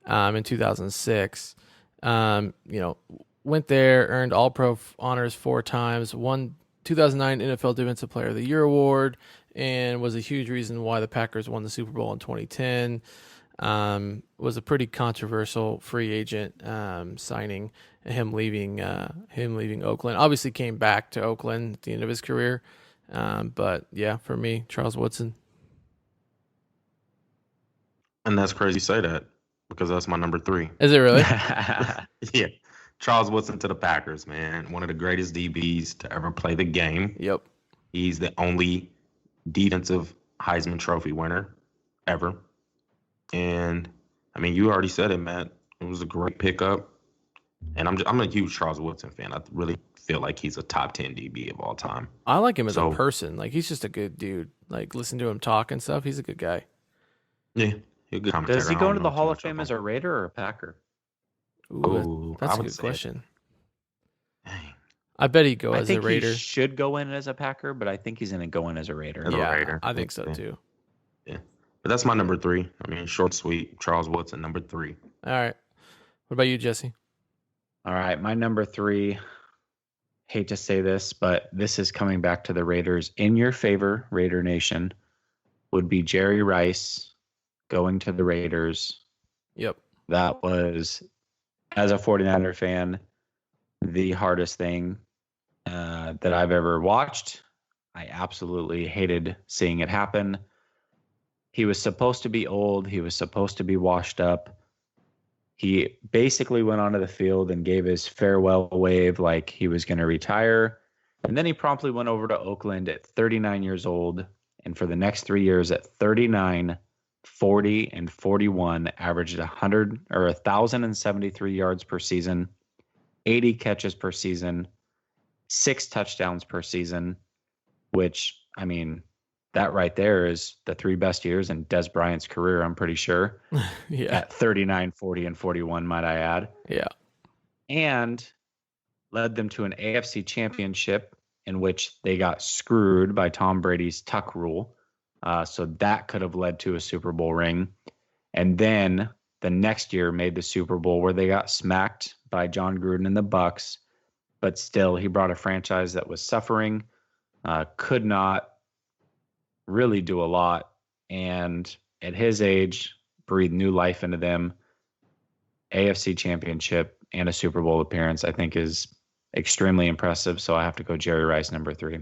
in 2006. Went there, earned All-Pro honors 4 times, won 2009 NFL Defensive Player of the Year award, and was a huge reason why the Packers won the Super Bowl in 2010. Was a pretty controversial free agent signing, him leaving Oakland. Obviously came back to Oakland at the end of his career. But yeah, for me, Charles Woodson. And that's crazy you say that, because that's my number 3. Is it really? Yeah. Charles Woodson to the Packers, man. One of the greatest DBs to ever play the game. Yep. He's the only defensive Heisman Trophy winner ever. And I mean, you already said it, Matt. It was a great pickup. And I'm a huge Charles Woodson fan. I really feel like he's a top 10 DB of all time. I like him as a person. Like, he's just a good dude. Like, listen to him talk and stuff. He's a good guy. Yeah, he's a good commentator. Does he go into the Hall of Fame as a Raider or a Packer? Ooh, that's a good question. I bet he'd go as a Raider. He should go in as a Packer, but I think he's going to go in as a Raider. Yeah, I think so too. Yeah, but that's my number 3. I mean, short, sweet. Charles Woodson, number 3. All right. What about you, Jesse? All right, my number 3. Hate to say this, but this is coming back to the Raiders. In your favor, Raider Nation, would be Jerry Rice going to the Raiders. Yep. That was, as a 49er fan, the hardest thing that I've ever watched. I absolutely hated seeing it happen. He was supposed to be old. He was supposed to be washed up. He basically went onto the field and gave his farewell wave like he was going to retire. And then he promptly went over to Oakland at 39 years old. And for the next 3 years at 39, 40, and 41, averaged 1,073 yards per season, 80 catches per season, 6 touchdowns per season, which, I mean, that right there is the 3 best years in Des Bryant's career, I'm pretty sure. Yeah. At 39, 40, and 41, might I add. Yeah. And led them to an AFC championship in which they got screwed by Tom Brady's tuck rule. So that could have led to a Super Bowl ring. And then the next year made the Super Bowl where they got smacked by John Gruden and the Bucs. But still, he brought a franchise that was suffering, could not really do a lot, and at his age breathed new life into them. AFC championship and a Super Bowl appearance, I think, is extremely impressive. So I have to go Jerry Rice, number 3.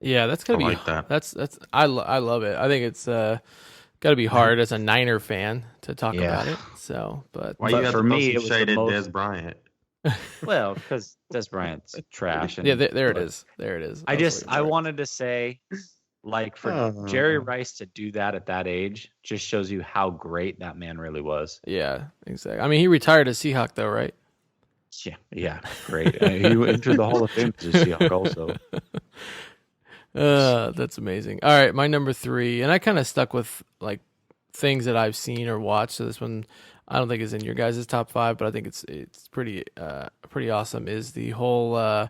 Yeah, that's gonna be like that. That's I love it. I think it's got to be hard as a Niner fan to talk about it. So, but for me, it was shaded Des Bryant. Well, because Des Bryant's trash. And, yeah, there it is. There it is. I wanted to say, like, for Jerry Rice to do that at that age just shows you how great that man really was. Yeah, exactly. I mean, he retired as Seahawk, though, right? Yeah, great. He entered the Hall of Fame as a Seahawk also. That's amazing. All right, my number 3, and I kind of stuck with like things that I've seen or watched. So this one, I don't think is in your guys' top 5, but I think it's pretty awesome. Is the whole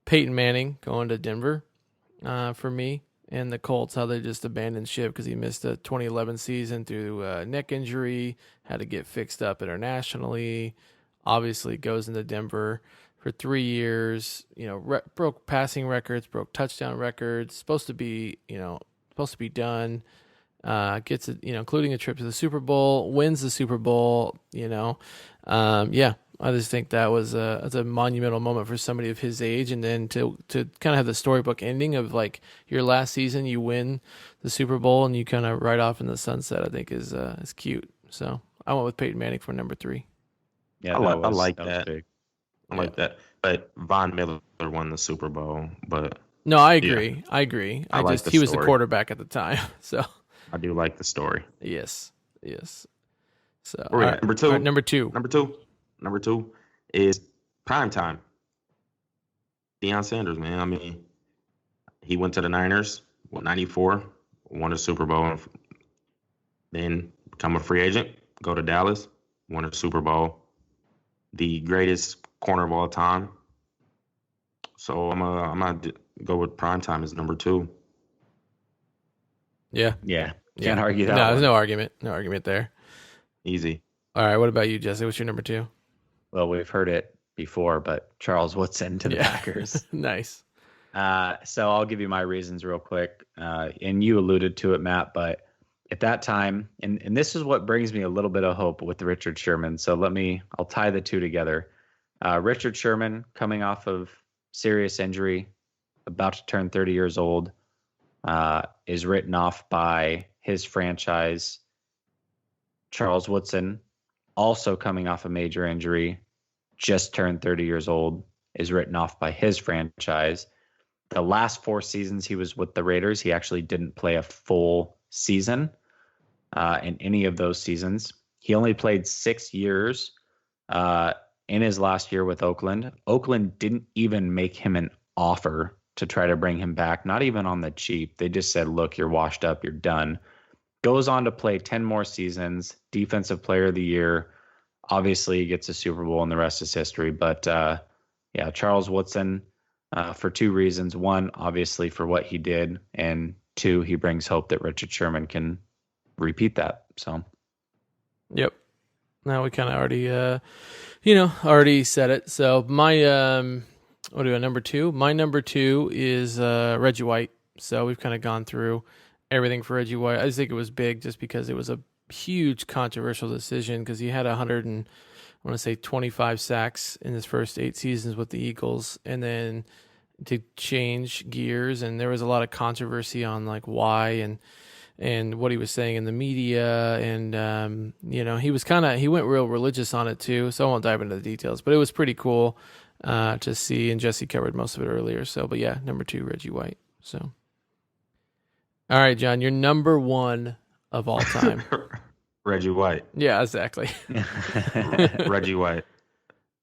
Peyton Manning going to Denver for me, and the Colts, how they just abandoned ship because he missed the 2011 season through neck injury, had to get fixed up internationally. Obviously, goes into Denver for 3 years. You know, broke passing records, broke touchdown records. Supposed to be done. Gets it, including a trip to the Super Bowl, wins the Super Bowl, I just think that was a monumental moment for somebody of his age. And then to kind of have the storybook ending of like your last season, you win the Super Bowl and you kind of ride off in the sunset, I think is cute. So I went with Peyton Manning for number 3. Yeah, I like that. I like that. But Von Miller won the Super Bowl, but no, I agree. Yeah. I agree. He was the quarterback at the time, so. I do like the story. Yes. So number 2. Number 2. Number 2 is primetime. Deion Sanders, man. I mean, he went to the Niners, 94, won a Super Bowl, then become a free agent, go to Dallas, won a Super Bowl, the greatest corner of all time. So I'm gonna go with primetime as number 2. Yeah. Can't argue that. No, there's no argument. No argument there. Easy. All right. What about you, Jesse? What's your number 2? Well, we've heard it before, but Charles Woodson to the Packers. Nice. So I'll give you my reasons real quick. And you alluded to it, Matt, but at that time, and this is what brings me a little bit of hope with Richard Sherman. So I'll tie the two together. Richard Sherman, coming off of serious injury, about to turn 30 years old, is written off by his franchise. Charles Woodson, also coming off a major injury, just turned 30 years old, is written off by his franchise. the last 4 seasons he was with the Raiders, he actually didn't play a full season in any of those seasons. He only played 6 years in his last year with Oakland. Oakland didn't even make him an offer to try to bring him back, not even on the cheap. They just said, look, you're washed up, you're done. Goes on to play 10 more seasons, Defensive Player of the Year. Obviously, he gets a Super Bowl and the rest is history. But yeah, Charles Woodson, for 2 reasons. 1, obviously, for what he did. And 2, he brings hope that Richard Sherman can repeat that. So, yep. Now we kind of already, already said it. So my, what do I, number 2? My number 2 is Reggie White. So we've kind of gone through everything for Reggie White. I just think it was big just because it was a huge controversial decision because he had 25 sacks in his first 8 seasons with the Eagles, and then to change gears, and there was a lot of controversy on like why and what he was saying in the media, and he went real religious on it too, so I won't dive into the details, but it was pretty cool to see, and Jesse covered most of it earlier. So, but yeah, number 2, Reggie White. So, all right, John, you're number 1 of all time. Reggie White. Yeah, exactly. Reggie White,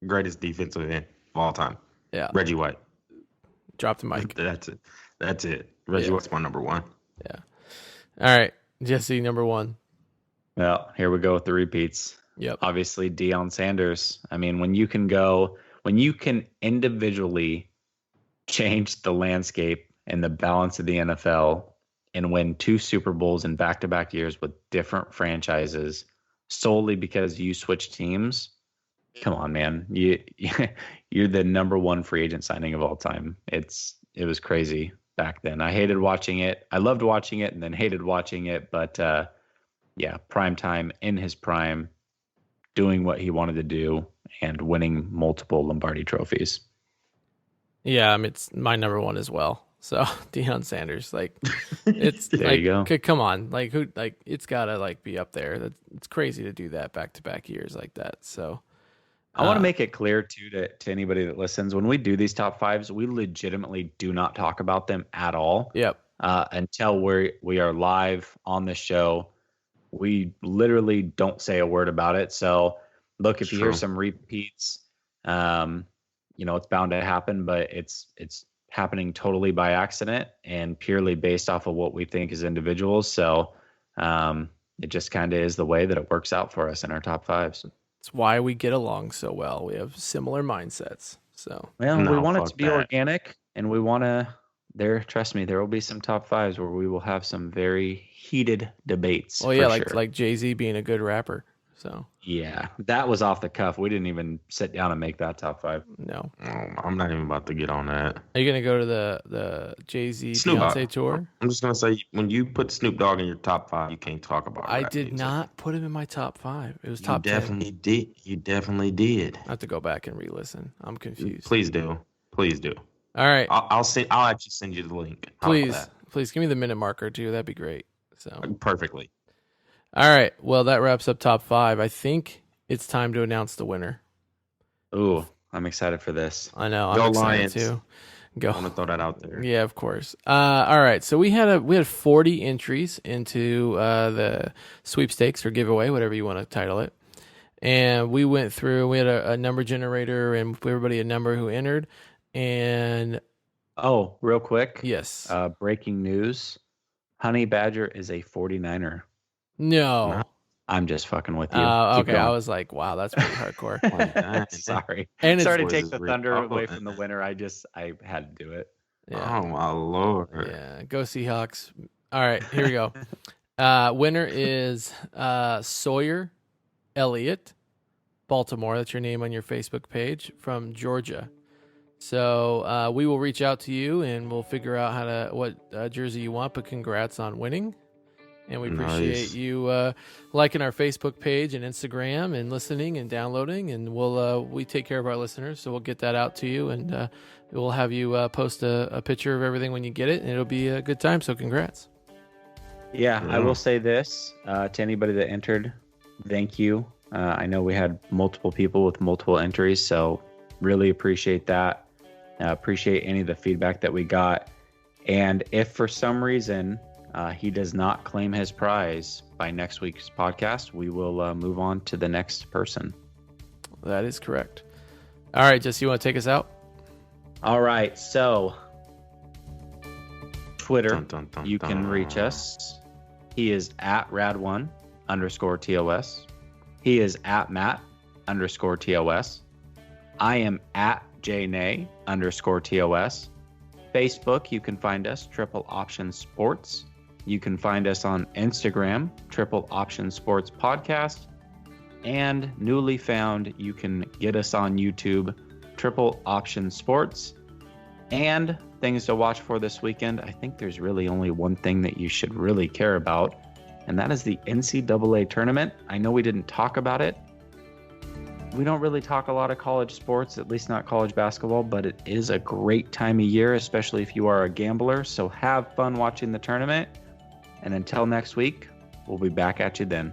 greatest defensive end of all time. Yeah, Reggie White. Drop the mic. That's it. Reggie White's my number 1. Yeah. All right, Jesse, number 1. Well, here we go with the repeats. Yep. Obviously, Deion Sanders. I mean, when you can individually change the landscape and the balance of the NFL and win 2 Super Bowls in back-to-back years with different franchises solely because you switch teams, come on, man. You're the number 1 free agent signing of all time. It was crazy back then. I hated watching it. I loved watching it and then hated watching it. But yeah, prime time in his prime, doing what he wanted to do and winning multiple Lombardi trophies. Yeah, it's my number 1 as well. So Deion Sanders, it's there you go. Come on, it's gotta be up there. It's crazy to do that back-to-back years like that. So I want to make it clear too to anybody that listens, when we do these top 5s, we legitimately do not talk about them at all. Yep. Until we are live on the show, we literally don't say a word about it. So look, if you hear some repeats, it's bound to happen, but it's happening totally by accident and purely based off of what we think as individuals. So it just kind of is the way that it works out for us in our top 5s. It's why we get along so well. We have similar mindsets. So we want it to be organic, and we want to. Trust me, there will be some top 5s where we will have some very heated debates. Oh yeah, like Jay-Z being a good rapper. So yeah, that was off the cuff. We didn't even sit down and make that top 5. No, I'm not even about to get on that. Are you gonna go to the Jay-Z Beyonce tour? I'm just gonna say, when you put Snoop Dogg in your top 5, you can't talk about. I did not put him in my top 5. It was top 10. You definitely did. I have to go back and re-listen. I'm confused. Please do. All right. I'll actually send you the link. Please give me the minute marker too. That'd be great. So perfectly. All right. Well, that wraps up top 5. I think it's time to announce the winner. Ooh, I'm excited for this. I know. Go I'm excited Lions. too. Go. I want to throw that out there. Yeah, of course. All right. So we had 40 entries into the sweepstakes or giveaway, whatever you want to title it. And we went through. We had a number generator and everybody a number who entered. And real quick. Yes. Breaking news: Honey Badger is a 49er. No. I'm just fucking with you. Okay, I was like, wow, that's pretty hardcore. Sorry. And sorry to take the thunder away from the winner. I had to do it. Yeah. Oh, my Lord. Yeah, go Seahawks. All right, here we go. Winner is Sawyer Elliott, Baltimore. That's your name on your Facebook page, from Georgia. So we will reach out to you, and we'll figure out what jersey you want, but congrats on winning. And we appreciate you liking our Facebook page and Instagram and listening and downloading. And we take care of our listeners, so we'll get that out to you. And we'll have you post a picture of everything when you get it, and it'll be a good time. So congrats. Yeah, I will say this to anybody that entered, thank you. I know we had multiple people with multiple entries, so really appreciate that. Appreciate any of the feedback that we got. And if for some reason he does not claim his prize by next week's podcast, we will move on to the next person. That is correct. All right, Jesse, you want to take us out? All right, so Twitter, Dun, dun, dun, you can reach us. He is at Rad1_TOS. He is at Matt_TOS. I am at JNay_TOS. Facebook, you can find us, Triple Option Sports. You can find us on Instagram, Triple Option Sports Podcast. And newly found, you can get us on YouTube, Triple Option Sports. And things to watch for this weekend, I think there's really only one thing that you should really care about, and that is the NCAA tournament. I know we didn't talk about it. We don't really talk a lot of college sports, at least not college basketball, but it is a great time of year, especially if you are a gambler. So have fun watching the tournament. And until next week, we'll be back at you then.